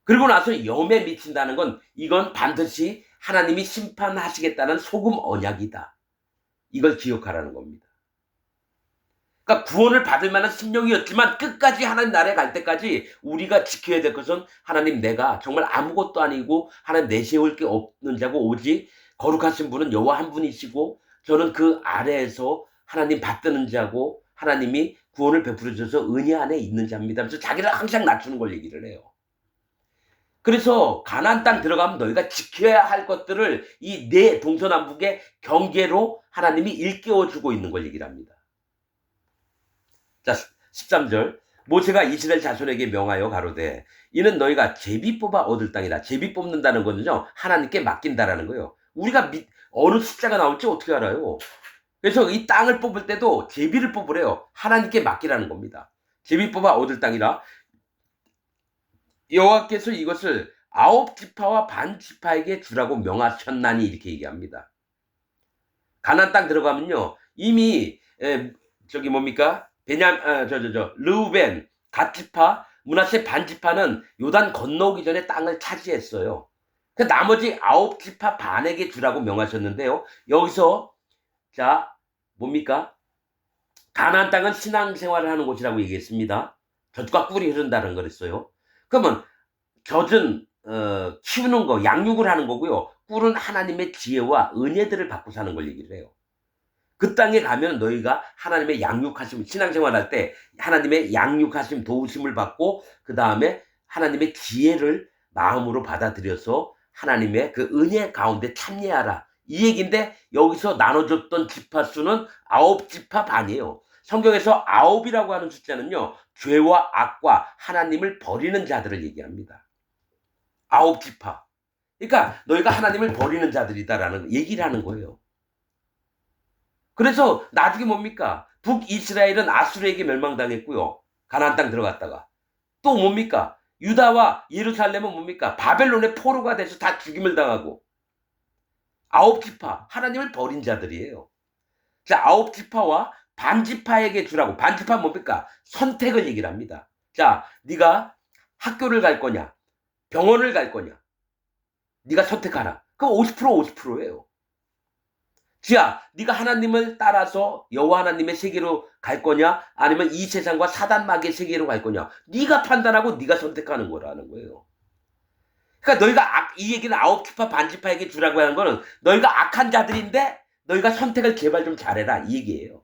그리고 나서 염에 미친다는 건 이건 반드시 하나님이 심판하시겠다는 소금 언약이다. 이걸 기억하라는 겁니다. 그러니까 구원을 받을 만한 심령이었지만 끝까지 하나님 나라에 갈 때까지 우리가 지켜야 될 것은, 하나님, 내가 정말 아무것도 아니고 하나님 내세울 게 없는 자고 오직 거룩하신 분은 여호와 한 분이시고 저는 그 아래에서 하나님 받드는 자고 하나님이 구원을 베풀어 주셔서 은혜 안에 있는 자입니다. 그래서 자기를 항상 낮추는 걸 얘기를 해요. 그래서 가나안 땅 들어가면 너희가 지켜야 할 것들을 이 네 동서남북의 경계로 하나님이 일깨워 주고 있는 걸 얘기를 합니다. 자, 13절. 모세가 이스라엘 자손에게 명하여 가로되 이는 너희가 제비 뽑아 얻을 땅이라. 제비 뽑는다는 거는요, 하나님께 맡긴다라는 거예요. 우리가 어느 숫자가 나올지 어떻게 알아요? 그래서 이 땅을 뽑을 때도 제비를 뽑으래요. 하나님께 맡기라는 겁니다. 제비 뽑아 얻을 땅이라. 여호와께서 이것을 9지파와 반 지파에게 주라고 명하셨나니, 이렇게 얘기합니다. 가나안 땅 들어가면요, 이미 저기 뭡니까? 르우벤 갓지파, 므낫세 반지파는 요단 건너오기 전에 땅을 차지했어요. 그 나머지 9지파 반에게 주라고 명하셨는데요. 여기서 자 뭡니까? 가나안 땅은 신앙생활을 하는 곳이라고 얘기했습니다. 젖과 꿀이 흐른다는 거랬어요. 그러면 젖은 키우는 거, 양육을 하는 거고요. 꿀은 하나님의 지혜와 은혜들을 받고 사는 걸 얘기를 해요. 그 땅에 가면 너희가 하나님의 양육하심, 신앙생활할 때 하나님의 양육하심, 도우심을 받고 그 다음에 하나님의 지혜를 마음으로 받아들여서 하나님의 그 은혜 가운데 참여하라. 이 얘기인데 여기서 나눠줬던 지파 수는 9지파 반이에요. 성경에서 9이라고 하는 숫자는요, 죄와 악과 하나님을 버리는 자들을 얘기합니다. 9지파. 그러니까 너희가 하나님을 버리는 자들이다라는 얘기를 하는 거예요. 그래서 나중에 뭡니까? 북이스라엘은 아수르에게 멸망당했고요. 가나안 땅 들어갔다가. 또 뭡니까? 유다와 예루살렘은 뭡니까? 바벨론의 포로가 돼서 다 죽임을 당하고. 9지파, 하나님을 버린 자들이에요. 자, 9지파와 반지파에게 주라고. 반지파 뭡니까? 선택을 얘기를 합니다. 자, 네가 학교를 갈 거냐? 병원을 갈 거냐? 네가 선택하라. 그럼 50% 50%예요. 지야, 네가 하나님을 따라서 여호와 하나님의 세계로 갈 거냐, 아니면 이 세상과 사단 마귀의 세계로 갈 거냐, 네가 판단하고 네가 선택하는 거라는 거예요. 그러니까 너희가 이 얘기는 9지파 반지파에게 주라고 하는 거는 너희가 악한 자들인데 너희가 선택을 제발 좀 잘해라, 이 얘기예요.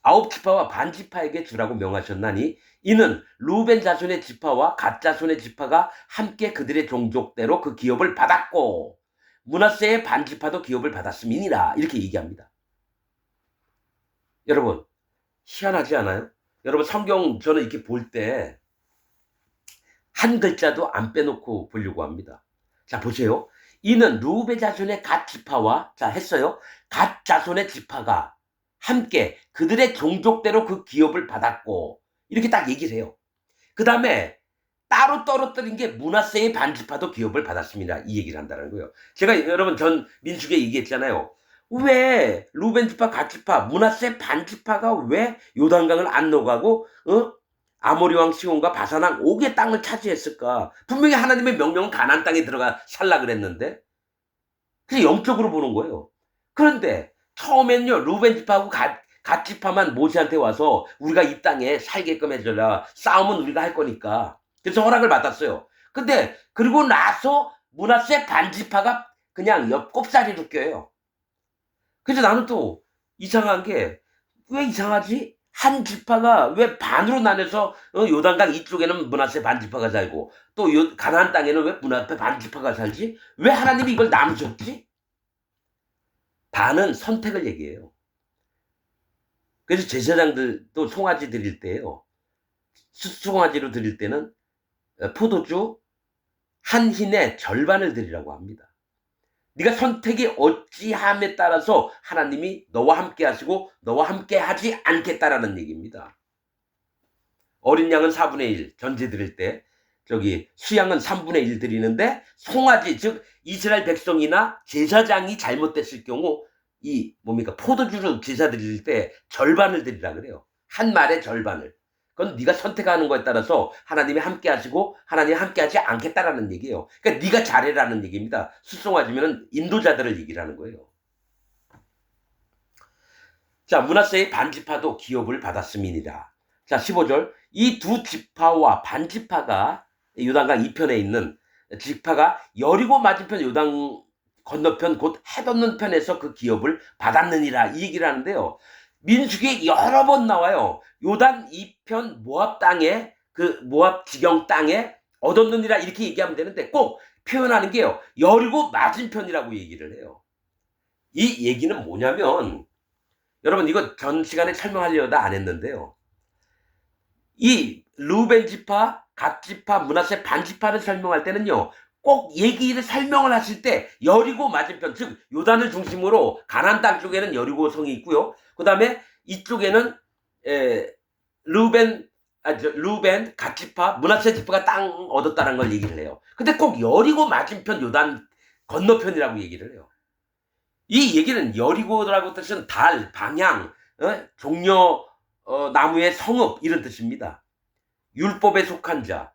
9지파와 반지파에게 주라고 명하셨나니 이는 루벤 자손의 지파와 갓 자손의 지파가 함께 그들의 종족대로 그 기업을 받았고 므낫세의 반지파도 기업을 받았음이니라, 이렇게 얘기합니다. 여러분, 희한하지 않아요? 여러분, 성경 저는 이렇게 볼 때 한 글자도 안 빼놓고 보려고 합니다. 자, 보세요. 이는 루벤 자손의 갓 지파와, 자, 했어요. 갓 자손의 지파가 함께 그들의 종족대로 그 기업을 받았고, 이렇게 딱 얘기를 해요. 그 다음에 따로 떨어뜨린 게 므낫세의 반지파도 기업을 받았습니다, 이 얘기를 한다는 거예요. 제가 여러분 전 민수기에 얘기했잖아요. 왜 루벤 지파, 갓 지파, 므낫세 반지파가 왜 요단강을 안 넘어가고 아모리 왕 시온과 바산 왕 옥의 땅을 차지했을까? 분명히 하나님의 명령은 가나안 땅에 들어가 살라 그랬는데. 그래서 영적으로 보는 거예요. 그런데 처음엔요, 루벤 지파하고 갓 지파만 모세한테 와서 우리가 이 땅에 살게끔 해줘라. 싸움은 우리가 할 거니까. 그래서 허락을 받았어요. 근데 그리고 나서 므낫세 반지파가 그냥 옆 꼽사리로 껴요. 그래서 나는 또 이상한 게, 왜 이상하지? 한 지파가 왜 반으로 나눠서 요단강 이쪽에는 므낫세 반지파가 살고 또 가나안 땅에는 왜 므낫세 반지파가 살지? 왜 하나님이 이걸 나누셨지? 반은 선택을 얘기해요. 그래서 제사장들도 송아지 드릴 때요, 송아지로 드릴 때는 포도주 한 흰의 절반을 드리라고 합니다. 네가 선택이 어찌함에 따라서 하나님이 너와 함께 하시고 너와 함께 하지 않겠다라는 얘기입니다. 어린 양은 4분의 1 전제 드릴 때 수양은 3분의 1 드리는데 송아지 즉 이스라엘 백성이나 제사장이 잘못됐을 경우 이 뭡니까 포도주를 제사 드릴 때 절반을 드리라 그래요. 한 말의 절반을. 그건 네가 선택하는 거에 따라서 하나님이 함께 하시고 하나님이 함께 하지 않겠다라는 얘기예요. 그러니까 네가 잘해라는 얘기입니다. 수송아지면은 인도자들을 얘기하는 거예요. 자, 므낫세의 반지파도 기업을 받았음이니라. 자, 15절. 이 두 지파와 반지파가 요단강 이편에 있는 지파가 여리고 맞은편 요단 건너편 곧 해돋는 편에서 그 기업을 받았느니라 이 얘기를 하는데요. 민수기에 여러 번 나와요. 요단 이편 모압 땅에 그 모압 지경 땅에 얻었느니라 이렇게 얘기하면 되는데 꼭 표현하는 게요. 여리고 맞은편이라고 얘기를 해요. 이 얘기는 뭐냐면 여러분 이거 전 시간에 설명하려다 안 했는데요. 이 르우벤 지파, 갓 지파, 므낫세 반 지파를 설명할 때는요. 꼭 얘기를 설명을 하실 때 여리고 맞은편 즉 요단을 중심으로 가나안 땅 쪽에는 여리고 성이 있고요. 그다음에 이쪽에는 르우벤 갓 지파, 므낫세 지파가 땅 얻었다는 걸 얘기를 해요. 근데 꼭 여리고 맞은편 요단 건너편이라고 얘기를 해요. 이 얘기는 여리고라고 뜻은 달, 방향, 종려 나무의 성읍 이런 뜻입니다. 율법에 속한 자,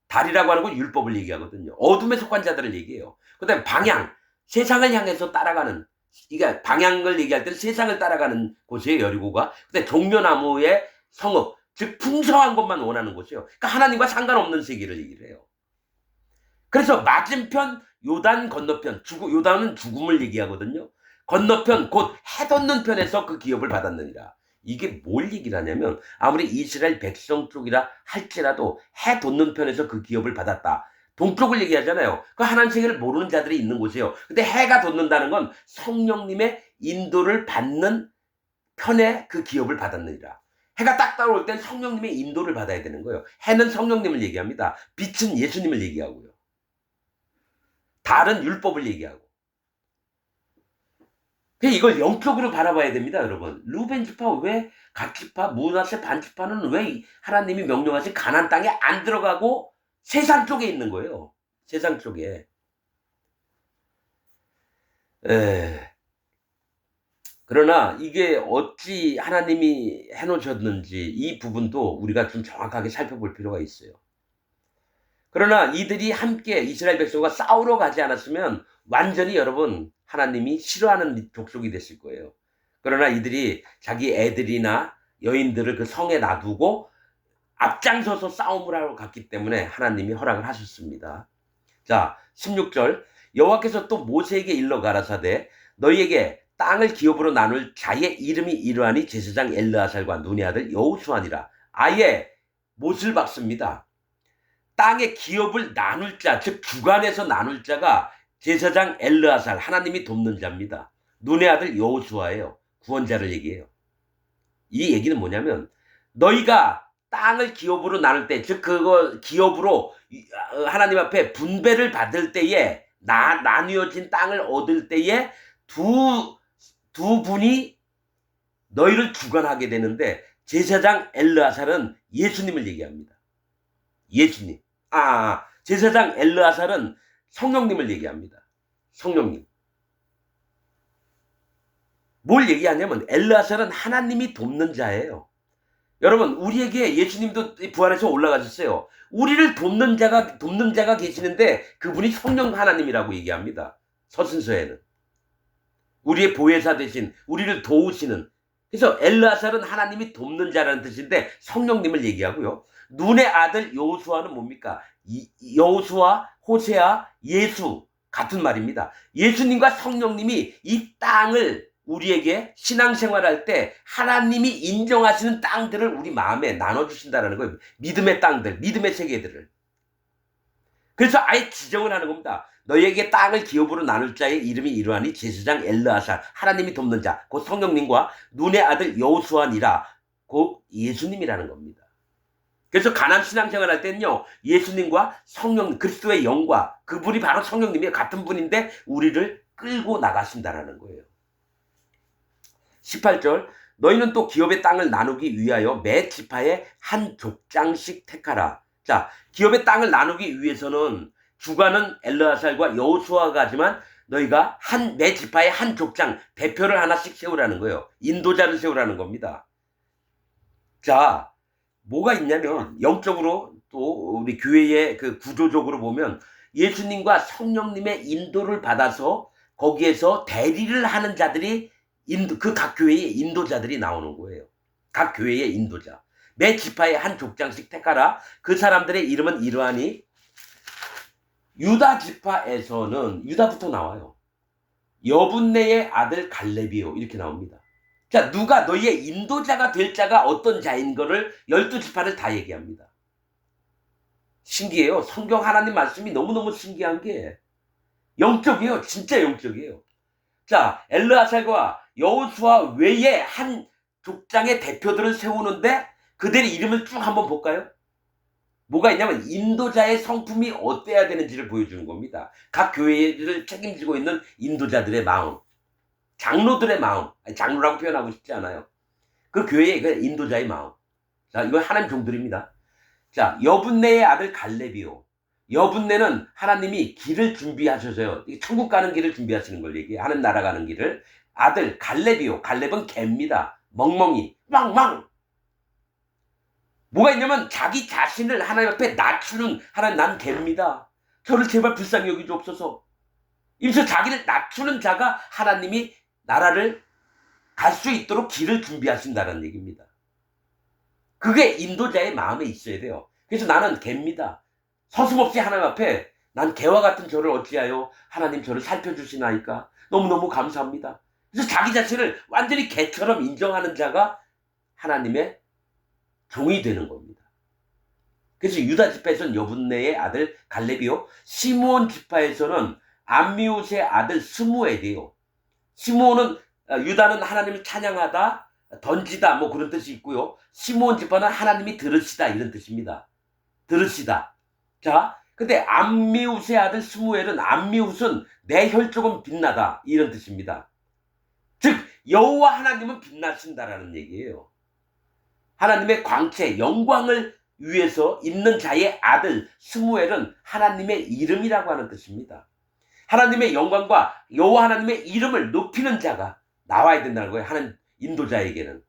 달이라고 하는 건 율법을 얘기하거든요. 어둠에 속한 자들을 얘기해요. 그다음에 방향, 세상을 향해서 따라가는 그러니까 방향을 얘기할 때는 세상을 따라가는 곳이에요. 여리고가. 근데 종려나무의 성읍, 즉 풍성한 것만 원하는 곳이에요. 그러니까 하나님과 상관없는 세계를 얘기를 해요. 그래서 맞은편 요단 건너편, 요단은 죽음을 얘기하거든요. 건너편 곧 해돋는 편에서 그 기업을 받았느니라. 이게 뭘 얘기를 하냐면 아무리 이스라엘 백성 쪽이라 할지라도 해돋는 편에서 그 기업을 받았다. 동쪽을 얘기하잖아요. 그 하나님 세계를 모르는 자들이 있는 곳이에요. 근데 해가 돋는다는 건 성령님의 인도를 받는 편에 그 기업을 받았느니라. 해가 딱 따라올 땐 성령님의 인도를 받아야 되는 거예요. 해는 성령님을 얘기합니다. 빛은 예수님을 얘기하고요. 달은 율법을 얘기하고. 이걸 영적으로 바라봐야 됩니다, 여러분. 르우벤 지파 왜 갓 지파, 므낫세 반 지파는 왜 하나님이 명령하신 가나안 땅에 안 들어가고 세상 쪽에 있는 거예요. 세상 쪽에. 그러나 이게 어찌 하나님이 해놓으셨는지 이 부분도 우리가 좀 정확하게 살펴볼 필요가 있어요. 그러나 이들이 함께 이스라엘 백성과 싸우러 가지 않았으면 완전히 여러분 하나님이 싫어하는 족속이 됐을 거예요. 그러나 이들이 자기 애들이나 여인들을 그 성에 놔두고 앞장서서 싸움을 하러 갔기 때문에 하나님이 허락을 하셨습니다. 자, 16절. 여호와께서 또 모세에게 일러 가라사대 너희에게 땅을 기업으로 나눌 자의 이름이 이러하니 제사장 엘르아살과 눈의 아들 여호수아니라. 아예 못을 박습니다. 땅의 기업을 나눌 자, 즉 주관해서 나눌 자가 제사장 엘르아살, 하나님이 돕는 자입니다. 눈의 아들 여호수아예요. 구원자를 얘기해요. 이 얘기는 뭐냐면 너희가 땅을 기업으로 나눌 때, 즉 그거 기업으로 하나님 앞에 분배를 받을 때에 나뉘어진 땅을 얻을 때에 두 분이 너희를 주관하게 되는데 제사장 엘르아살은 예수님을 얘기합니다. 예수님. 제사장 엘르아살은 성령님을 얘기합니다. 성령님. 뭘 얘기하냐면 엘르아살은 하나님이 돕는 자예요. 여러분 우리에게 예수님도 부활해서 올라가셨어요. 우리를 돕는 자가 계시는데 그분이 성령 하나님이라고 얘기합니다. 서신서에는. 우리의 보혜사 대신 우리를 도우시는. 그래서 엘르아살은 하나님이 돕는 자라는 뜻인데 성령님을 얘기하고요. 눈의 아들 여호수아는 뭡니까? 여호수아, 호세아, 예수 같은 말입니다. 예수님과 성령님이 이 땅을 우리에게 신앙생활할 때 하나님이 인정하시는 땅들을 우리 마음에 나눠주신다는 거예요. 믿음의 땅들, 믿음의 세계들을. 그래서 아예 지정을 하는 겁니다. 너희에게 땅을 기업으로 나눌 자의 이름이 이러하니 제사장 엘르아살, 하나님이 돕는 자, 곧 성령님과 눈의 아들 여호수아니라, 곧 예수님이라는 겁니다. 그래서 가나안 신앙생활 할 때는요, 예수님과 성령, 그리스도의 영과 그분이 바로 성령님이에요. 같은 분인데 우리를 끌고 나가신다라는 거예요. 18절 너희는 또 기업의 땅을 나누기 위하여 매 지파에 한 족장씩 택하라. 자, 기업의 땅을 나누기 위해서는 주관은 엘르아살과 여호수아가 하지만 너희가 매 지파에 한 족장 대표를 하나씩 세우라는 거예요. 인도자를 세우라는 겁니다. 자, 뭐가 있냐면 영적으로 또 우리 교회의 그 구조적으로 보면 예수님과 성령님의 인도를 받아서 거기에서 대리를 하는 자들이 그 각 교회의 인도자들이 나오는 거예요. 각 교회의 인도자. 매 지파에 한 족장씩 택하라. 그 사람들의 이름은 이러하니 유다 지파에서는 유다부터 나와요. 여분네의 아들 갈렙이요. 이렇게 나옵니다. 자, 누가 너희의 인도자가 될 자가 어떤 자인 거를 12지파를 다 얘기합니다. 신기해요. 성경 하나님 말씀이 너무너무 신기한 게 영적이에요. 진짜 영적이에요. 자, 엘르아살과 여호수아 외에 한 족장의 대표들을 세우는데 그들의 이름을 쭉 한번 볼까요? 뭐가 있냐면 인도자의 성품이 어때야 되는지를 보여주는 겁니다. 각 교회를 책임지고 있는 인도자들의 마음, 장로들의 마음, 장로라고 표현하고 싶지 않아요. 그 교회의 그 인도자의 마음. 자, 이건 하나님 종들입니다. 자, 여분네의 아들 갈렙이요. 여분네는 하나님이 길을 준비하셔서요. 천국 가는 길을 준비하시는 걸 얘기해요. 하나님 나라 가는 길을. 아들 갈렙이요. 갈렙은 개입니다. 멍멍이, 망망. 뭐가 있냐면 자기 자신을 하나님 앞에 낮추는 하나님 난 개입니다. 저를 제발 불쌍히 여기주옵소서. 이래서 자기를 낮추는 자가 하나님이 나라를 갈 수 있도록 길을 준비하신다는 얘기입니다. 그게 인도자의 마음에 있어야 돼요. 그래서 나는 개입니다. 서슴없이 하나님 앞에 난 개와 같은 저를 어찌하여 하나님 저를 살펴주시나이까 너무너무 감사합니다. 그래서 자기 자신을 완전히 개처럼 인정하는 자가 하나님의 종이 되는 겁니다. 그래서 유다 지파에서는 여분네의 아들 갈렙이요. 시므온 지파에서는 암미웃의 아들 스무엘이에요. 시므온은 유다는 하나님을 찬양하다, 던지다 뭐 그런 뜻이 있고요. 시므온 지파는 하나님이 들으시다 이런 뜻입니다. 들으시다. 자, 근데 암미웃의 아들 스무엘은 암미웃은 내 혈족은 빛나다 이런 뜻입니다. 즉 여호와 하나님은 빛나신다라는 얘기예요. 하나님의 광채, 영광을 위해서 있는 자의 아들 스무엘은 하나님의 이름이라고 하는 뜻입니다. 하나님의 영광과 여호와 하나님의 이름을 높이는 자가 나와야 된다는 거예요. 하나님 인도자에게는,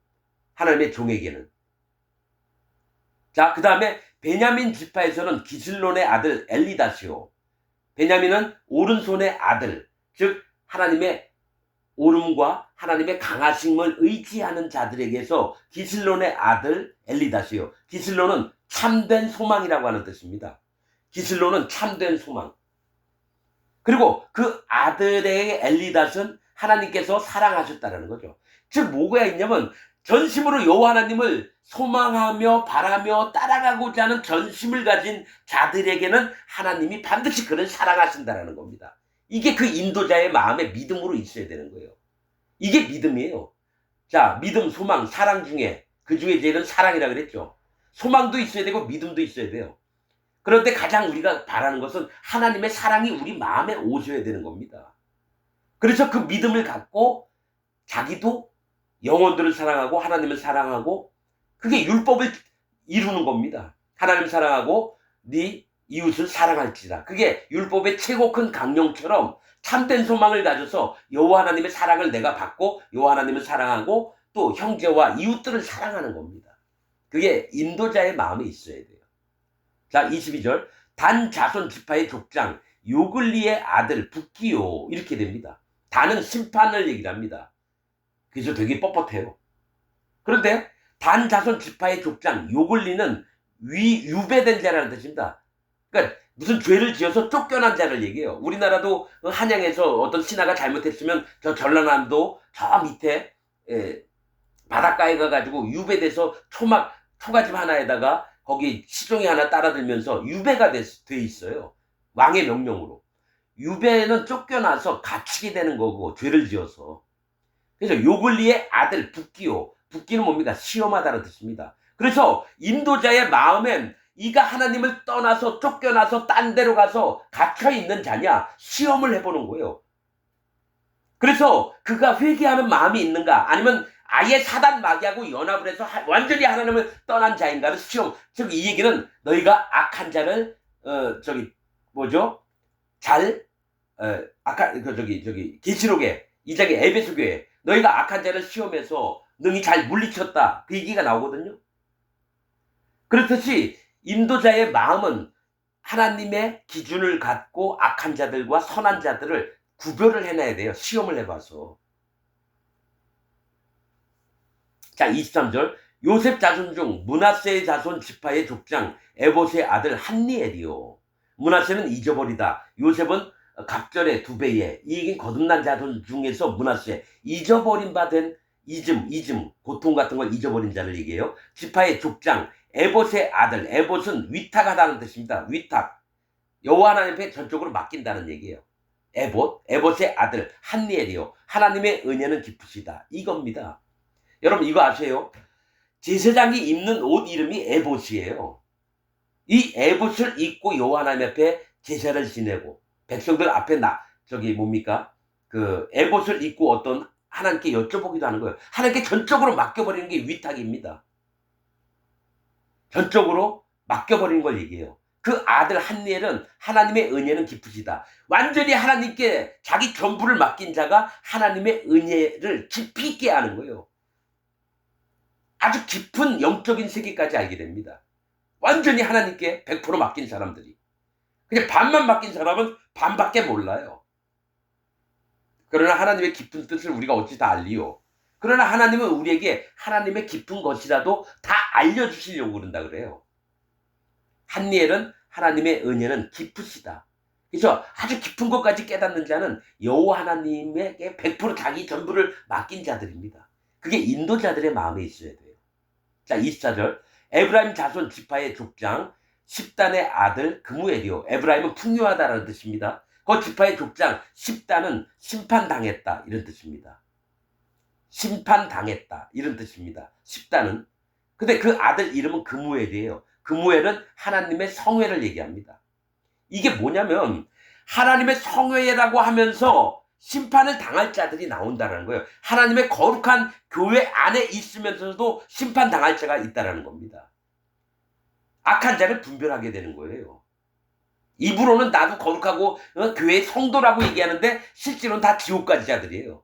하나님의 종에게는. 자, 그 다음에 베냐민 지파에서는 기슬론의 아들 엘리다시오. 베냐민은 오른손의 아들, 즉 하나님의 오름과 하나님의 강하심을 의지하는 자들에게서 기슬론의 아들 엘리다시요. 기슬론은 참된 소망이라고 하는 뜻입니다. 기슬론은 참된 소망. 그리고 그 아들의 엘리닷은 하나님께서 사랑하셨다는 거죠. 즉 뭐가 있냐면 전심으로 여호와 하나님을 소망하며 바라며 따라가고자 하는 전심을 가진 자들에게는 하나님이 반드시 그를 사랑하신다는 겁니다. 이게 그 인도자의 마음의 믿음으로 있어야 되는 거예요. 이게 믿음이에요. 자, 믿음, 소망, 사랑 중에 그 중에 제일은 사랑이라 그랬죠. 소망도 있어야 되고 믿음도 있어야 돼요. 그런데 가장 우리가 바라는 것은 하나님의 사랑이 우리 마음에 오셔야 되는 겁니다. 그래서 그 믿음을 갖고 자기도 영혼들을 사랑하고 하나님을 사랑하고 그게 율법을 이루는 겁니다. 하나님을 사랑하고 네 이웃을 사랑할지라. 그게 율법의 최고 큰 강령처럼 참된 소망을 가져서 여호와 하나님의 사랑을 내가 받고 여호와 하나님을 사랑하고 또 형제와 이웃들을 사랑하는 겁니다. 그게 인도자의 마음에 있어야 돼요. 자, 22절 단 자손 지파의 족장 요글리의 아들 붓기요 이렇게 됩니다. 단은 심판을 얘기를 합니다. 그래서 되게 뻣뻣해요. 그런데 단 자손 지파의 족장 요글리는 유배된 자라는 뜻입니다. 그러니까 무슨 죄를 지어서 쫓겨난 자를 얘기해요. 우리나라도 한양에서 어떤 신하가 잘못했으면 저 전라남도 저 밑에 바닷가에 가가지고 유배돼서 초가집 하나에다가 거기 시종이 하나 따라들면서 유배가 돼 있어요. 왕의 명령으로. 유배는 쫓겨나서 갇히게 되는 거고 죄를 지어서. 그래서 요글리의 아들 붓기요. 붓기는 뭡니까? 시험하다는 뜻입니다. 그래서 인도자의 마음엔 이가 하나님을 떠나서 쫓겨나서 딴 데로 가서 갇혀있는 자냐? 시험을 해보는 거예요. 그래서 그가 회개하는 마음이 있는가, 아니면 아예 사단 마귀하고 연합을 해서 완전히 하나님을 떠난 자인가를 시험. 즉 이 얘기는 너희가 악한 자를 뭐죠? 잘 악한 계시록에 2장의 에베소 교회 너희가 악한 자를 시험해서 능히 잘 물리쳤다, 그 얘기가 나오거든요. 그렇듯이 인도자의 마음은 하나님의 기준을 갖고 악한 자들과 선한 자들을 구별을 해놔야 돼요. 시험을 해봐서. 자, 23절. 요셉 자손 중 므낫세의 자손 지파의 족장 에봇의 아들 한니엘이요. 므낫세는 잊어버리다, 요셉은 갑절의 2배에, 이 얘기는 거듭난 자손 중에서 므낫세, 잊어버린 바 된 이즘, 고통 같은 걸 잊어버린 자를 얘기해요. 지파의 족장 에봇의 아들, 에봇은 위탁하다는 뜻입니다. 위탁, 여호와 하나님 앞에 전적으로 맡긴다는 얘기예요. 에봇의 아들 한니엘이요. 하나님의 은혜는 깊으시다, 이겁니다. 여러분 이거 아세요? 제사장이 입는 옷 이름이 에봇이에요. 이 에봇을 입고 여호와 하나님 앞에 제사를 지내고 백성들 앞에 그 에봇을 입고 어떤 하나님께 여쭤보기도 하는 거예요. 하나님께 전적으로 맡겨버리는 게 위탁입니다. 전적으로 맡겨버리는 걸 얘기해요. 그 아들 한니엘은 하나님의 은혜는 깊으시다. 완전히 하나님께 자기 전부를 맡긴 자가 하나님의 은혜를 깊이 있게 하는 거예요. 아주 깊은 영적인 세계까지 알게 됩니다. 완전히 하나님께 100% 맡긴 사람들이. 그냥 반만 맡긴 사람은 반밖에 몰라요. 그러나 하나님의 깊은 뜻을 우리가 어찌 다 알리요. 그러나 하나님은 우리에게 하나님의 깊은 것이라도 다 알려주시려고 그런다 그래요. 한니엘은 하나님의 은혜는 깊으시다. 그래서 아주 깊은 것까지 깨닫는 자는 여호와 하나님에게 100% 자기 전부를 맡긴 자들입니다. 그게 인도자들의 마음에 있어야 돼요. 자, 24절. 에브라임 자손 지파의 족장 10단의 아들 그무엘이요. 에브라임은 풍요하다라는 뜻입니다. 그 지파의 족장 10단은 심판당했다, 이런 뜻입니다. 심판당했다, 이런 뜻입니다. 10단은. 근데 그 아들 이름은 그무엘이에요. 그무엘은 하나님의 성회를 얘기합니다. 이게 뭐냐면 하나님의 성회라고 하면서 심판을 당할 자들이 나온다는 거예요. 하나님의 거룩한 교회 안에 있으면서도 심판당할 자가 있다는 겁니다. 악한 자를 분별하게 되는 거예요. 입으로는 나도 거룩하고 교회의 성도라고 얘기하는데 실제로는 다 지옥까지 자들이에요.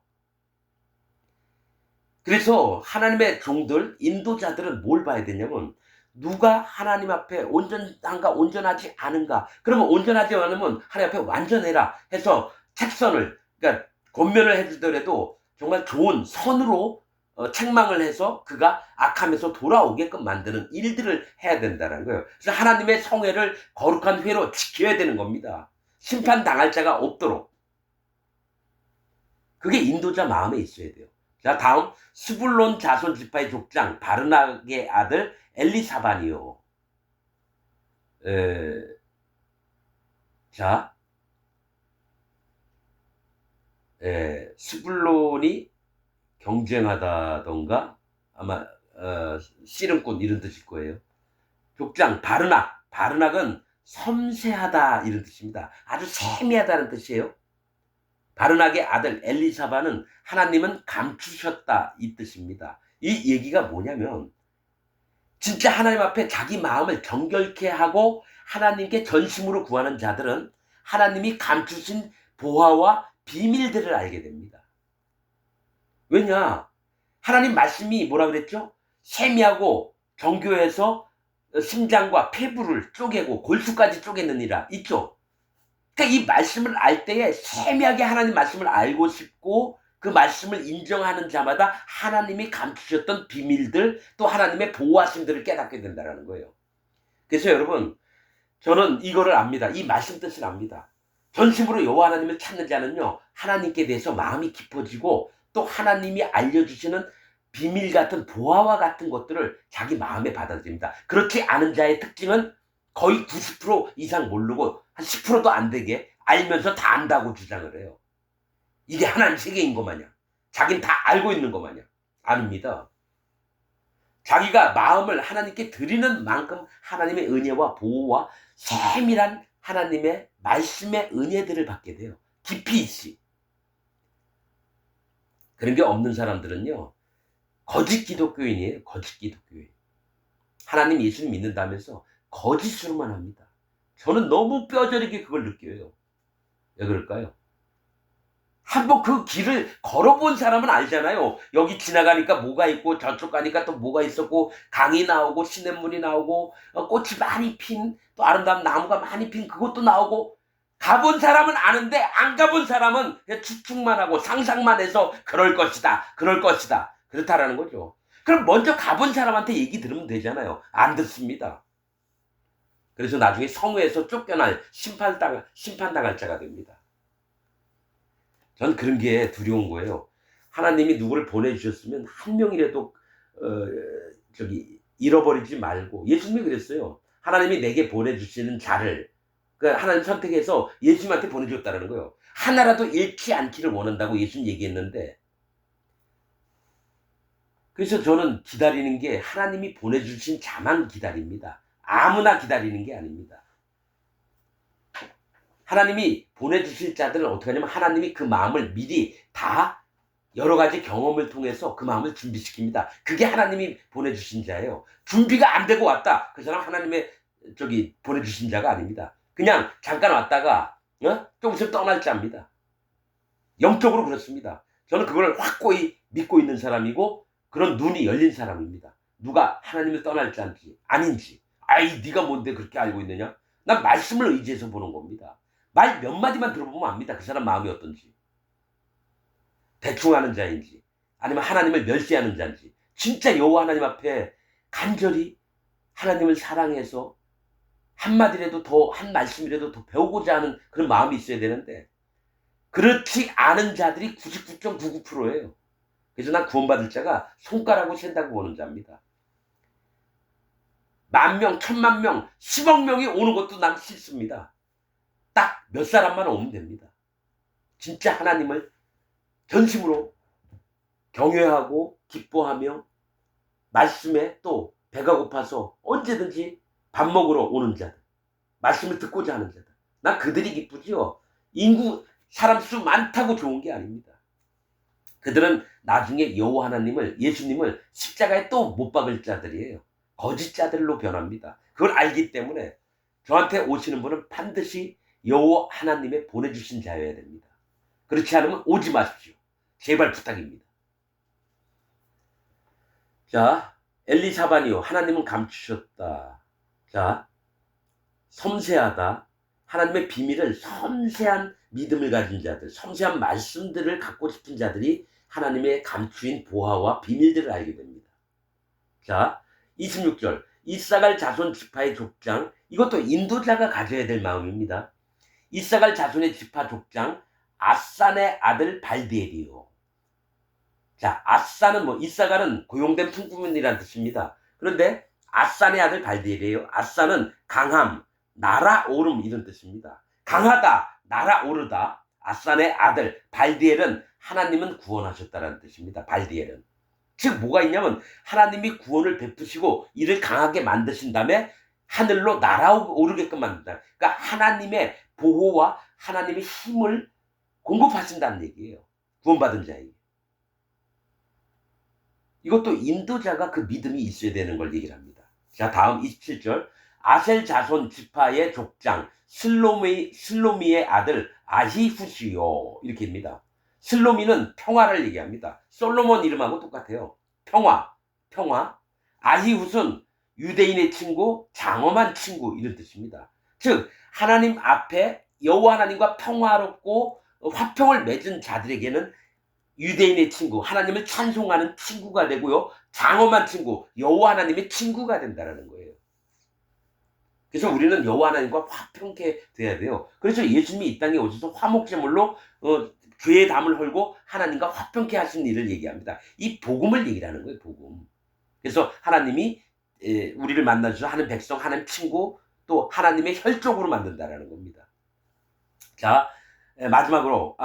그래서 하나님의 종들, 인도자들은 뭘 봐야 되냐면 누가 하나님 앞에 온전한가 온전하지 않은가. 그러면 온전하지 않으면 하나님 앞에 완전해라 해서 책선을, 그러니까 권면을 해주더라도 정말 좋은 선으로 책망을 해서 그가 악함에서 돌아오게끔 만드는 일들을 해야 된다는 거예요. 그래서 하나님의 성회를 거룩한 회로 지켜야 되는 겁니다. 심판당할 자가 없도록. 그게 인도자 마음에 있어야 돼요. 자, 다음 스불론 자손 지파의 족장 바르낙의 아들 엘리사반이요. 자, 스불론이 경쟁하다던가 아마 씨름꾼 이런 뜻일 거예요. 족장 바르낙, 바르낙은 섬세하다 이런 뜻입니다. 아주 세미하다는 뜻이에요. 바르낙의 아들 엘리사반은 하나님은 감추셨다, 이 뜻입니다. 이 얘기가 뭐냐면 진짜 하나님 앞에 자기 마음을 정결케 하고 하나님께 전심으로 구하는 자들은 하나님이 감추신 보화와 비밀들을 알게 됩니다. 왜냐? 하나님 말씀이 뭐라 그랬죠? 세미하고 정교해서 심장과 폐부를 쪼개고 골수까지 쪼개느니라, 있죠? 그러니까 이 말씀을 알 때에 세미하게 하나님 말씀을 알고 싶고 그 말씀을 인정하는 자마다 하나님이 감추셨던 비밀들, 또 하나님의 보호하심들을 깨닫게 된다는 거예요. 그래서 여러분, 저는 이거를 압니다. 이 말씀 뜻을 압니다. 전심으로 여호와 하나님을 찾는 자는요, 하나님께 대해서 마음이 깊어지고 또 하나님이 알려주시는 비밀 같은 보화와 같은 것들을 자기 마음에 받아들입니다. 그렇지 않은 자의 특징은 거의 90% 이상 모르고 한 10%도 안 되게 알면서 다 안다고 주장을 해요. 이게 하나님 세계인 것 마냥, 자기는 다 알고 있는 것 마냥 아닙니다. 자기가 마음을 하나님께 드리는 만큼 하나님의 은혜와 보호와 세밀한 하나님의 말씀의 은혜들을 받게 돼요. 깊이 있이. 그런 게 없는 사람들은요, 거짓 기독교인이에요. 거짓 기독교인. 하나님 예수님 믿는다면서 거짓으로만 합니다. 저는 너무 뼈저리게 그걸 느껴요. 왜 그럴까요? 한번 그 길을 걸어본 사람은 알잖아요. 여기 지나가니까 뭐가 있고 저쪽 가니까 또 뭐가 있었고 강이 나오고 시냇물이 나오고 꽃이 많이 핀 또 아름다운 나무가 많이 핀 그것도 나오고 가본 사람은 아는데 안 가본 사람은 그냥 추측만 하고 상상만 해서 그럴 것이다. 그럴 것이다. 그렇다라는 거죠. 그럼 먼저 가본 사람한테 얘기 들으면 되잖아요. 안 듣습니다. 그래서 나중에 성회에서 쫓겨날 심판당할 자가 됩니다. 전 그런 게 두려운 거예요. 하나님이 누구를 보내주셨으면 한 명이라도 잃어버리지 말고 예수님이 그랬어요. 하나님이 내게 보내주시는 자를 그러니까 하나님 선택해서 예수님한테 보내줬다는 거예요. 하나라도 잃지 않기를 원한다고 예수님 얘기했는데 그래서 저는 기다리는 게 하나님이 보내주신 자만 기다립니다. 아무나 기다리는 게 아닙니다. 하나님이 보내주실 자들은 어떻게 하냐면 하나님이 그 마음을 미리 다 여러 가지 경험을 통해서 그 마음을 준비시킵니다. 그게 하나님이 보내주신 자예요. 준비가 안 되고 왔다. 그 사람 하나님의 보내주신 자가 아닙니다. 그냥 잠깐 왔다가 좀 있으면 떠날 자입니다. 영적으로 그렇습니다. 저는 그걸 확고히 믿고 있는 사람이고 그런 눈이 열린 사람입니다. 누가 하나님을 떠날 자인지 아닌지 아이 네가 뭔데 그렇게 알고 있느냐? 난 말씀을 의지해서 보는 겁니다. 말 몇 마디만 들어보면 압니다. 그 사람 마음이 어떤지. 대충 하는 자인지 아니면 하나님을 멸시하는 자인지 진짜 여호와 하나님 앞에 간절히 하나님을 사랑해서 한마디라도 더 한 말씀이라도 더 배우고자 하는 그런 마음이 있어야 되는데 그렇지 않은 자들이 99.99%예요. 그래서 난 구원받을 자가 손가락으로 센다고 보는 자입니다. 10,000명, 10,000명, 10억 명이 오는 것도 난 싫습니다. 딱 몇 사람만 오면 됩니다. 진짜 하나님을 전심으로 경외하고 기뻐하며 말씀에 또 배가 고파서 언제든지 밥 먹으러 오는 자들, 말씀을 듣고자 하는 자들. 난 그들이 기쁘지요. 인구 사람 수 많다고 좋은 게 아닙니다. 그들은 나중에 여호와 하나님을 예수님을 십자가에 또 못 박을 자들이에요. 거짓 자들로 변합니다. 그걸 알기 때문에 저한테 오시는 분은 반드시 여호와 하나님의 보내주신 자여야 됩니다. 그렇지 않으면 오지 마십시오. 제발 부탁입니다. 자, 엘리사반이요. 하나님은 감추셨다. 자, 섬세하다. 하나님의 비밀을 섬세한 믿음을 가진 자들, 섬세한 말씀들을 갖고 싶은 자들이 하나님의 감추인 보화와 비밀들을 알게 됩니다. 자, 26절. 이사갈 자손 지파의 족장. 이것도 인도자가 가져야 될 마음입니다. 이사갈 자손의 지파 족장 아산의 아들 발디엘이요. 자, 아산은 이사갈은 고용된 풍부민이라는 뜻입니다. 그런데 아산의 아들 발디엘이에요. 아산은 강함, 날아오름 이런 뜻입니다. 강하다, 날아오르다. 아산의 아들 발디엘은 하나님은 구원하셨다라는 뜻입니다. 발디엘은. 즉 뭐가 있냐면 하나님이 구원을 베푸시고 이를 강하게 만드신 다음에 하늘로 날아오르게끔 만든다. 그러니까 하나님의 보호와 하나님의 힘을 공급하신다는 얘기예요. 구원받은 자에게. 이것도 인도자가 그 믿음이 있어야 되는 걸 얘기를 합니다. 자, 다음 27절. 아셀 자손 지파의 족장 슬로미의 아들 아히후시요. 이렇게 합니다. 슬로미는 평화를 얘기합니다. 솔로몬 이름하고 똑같아요. 평화. 아히훗은 유대인의 친구, 장엄한 친구 이런 뜻입니다. 즉 하나님 앞에 여호와 하나님과 평화롭고 화평을 맺은 자들에게는 유대인의 친구, 하나님을 찬송하는 친구가 되고요. 장엄한 친구, 여호와 하나님의 친구가 된다는 거예요. 그래서 우리는 여호와 하나님과 화평케 돼야 돼요. 그래서 예수님이 이 땅에 오셔서 화목제물로 죄의 담을 헐고 하나님과 화평케 하신 일을 얘기합니다. 이 복음을 얘기하는 거예요. 복음. 그래서 하나님이 우리를 만나주셔서 하는 백성, 하나님 친구, 또 하나님의 혈족으로 만든다라는 겁니다. 자, 마지막으로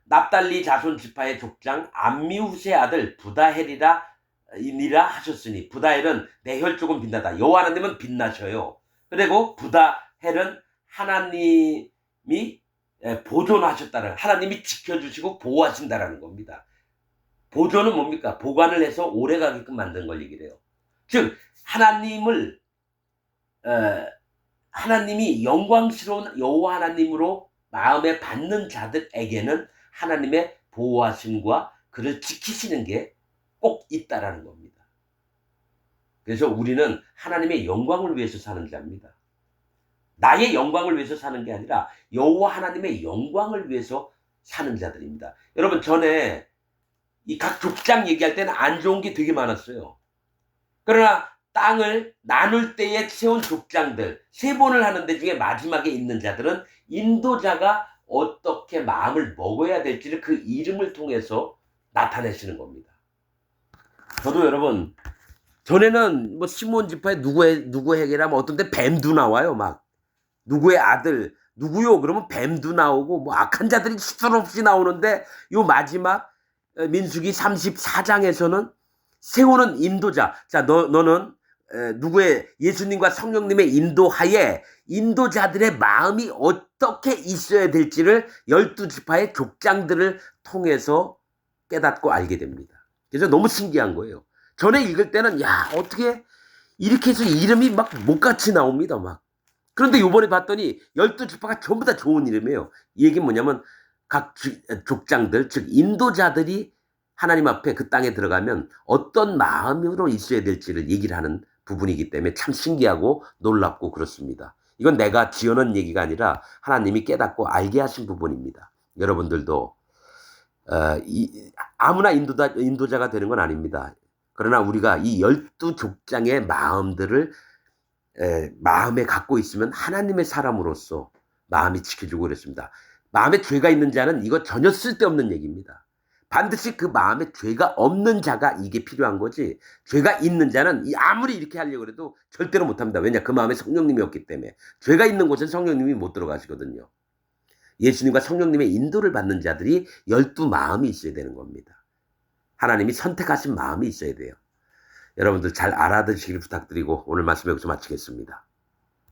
납달리 자손 지파의 족장 암미훗의 아들 부다헬이라 하셨으니 부다헬은 내 혈족은 빛나다. 여호와 하나님은 빛나셔요. 그리고 부다헬은 하나님이 보존하셨다는 하나님이 지켜주시고 보호하신다라는 겁니다. 보존은 뭡니까? 보관을 해서 오래가게끔 만든 걸 얘기를 해요. 즉 하나님을 하나님이 영광스러운 여호와 하나님으로 마음에 받는 자들에게는 하나님의 보호하심과 그를 지키시는 게 꼭 있다라는 겁니다. 그래서 우리는 하나님의 영광을 위해서 사는 자입니다. 나의 영광을 위해서 사는 게 아니라 여호와 하나님의 영광을 위해서 사는 자들입니다. 여러분 전에 이 각 족장 얘기할 때는 안 좋은 게 되게 많았어요. 그러나 땅을 나눌 때에 세운 족장들, 세번을 하는 데 중에 마지막에 있는 자들은 인도자가 어떻게 마음을 먹어야 될지를 그 이름을 통해서 나타내시는 겁니다. 저도 여러분 전에는 뭐 시몬 지파에 누구에게라 뭐 어떤 데 뱀도 나와요. 막 누구의 아들 누구요 그러면 뱀도 나오고 뭐 악한 자들이 수없이 나오는데 요 마지막 민수기 34장에서는 세우는 인도자. 자, 너는 누구의 예수님과 성령님의 인도하에 인도자들의 마음이 어떻게 있어야 될지를 12지파의 족장들을 통해서 깨닫고 알게 됩니다. 그래서 너무 신기한 거예요. 전에 읽을 때는 야 어떻게 이렇게 해서 이름이 막 못같이 나옵니다. 막. 그런데 요번에 봤더니 12지파가 전부 다 좋은 이름이에요. 이 얘기는 뭐냐면 각 족장들 즉 인도자들이 하나님 앞에 그 땅에 들어가면 어떤 마음으로 있어야 될지를 얘기를 하는 부분이기 때문에 참 신기하고 놀랍고 그렇습니다. 이건 내가 지어놓은 얘기가 아니라 하나님이 깨닫고 알게 하신 부분입니다. 여러분들도 아무나 인도자가 되는 건 아닙니다. 그러나 우리가 이 12족장의 마음들을 마음에 갖고 있으면 하나님의 사람으로서 마음이 지켜주고 그랬습니다. 마음에 죄가 있는 자는 이거 전혀 쓸데없는 얘기입니다. 반드시 그 마음에 죄가 없는 자가 이게 필요한 거지 죄가 있는 자는 아무리 이렇게 하려고 해도 절대로 못합니다. 왜냐? 그 마음에 성령님이 없기 때문에. 죄가 있는 곳엔 성령님이 못 들어가시거든요. 예수님과 성령님의 인도를 받는 자들이 12마음이 있어야 되는 겁니다. 하나님이 선택하신 마음이 있어야 돼요. 여러분들 잘 알아두시길 부탁드리고 오늘 말씀 여기서 마치겠습니다.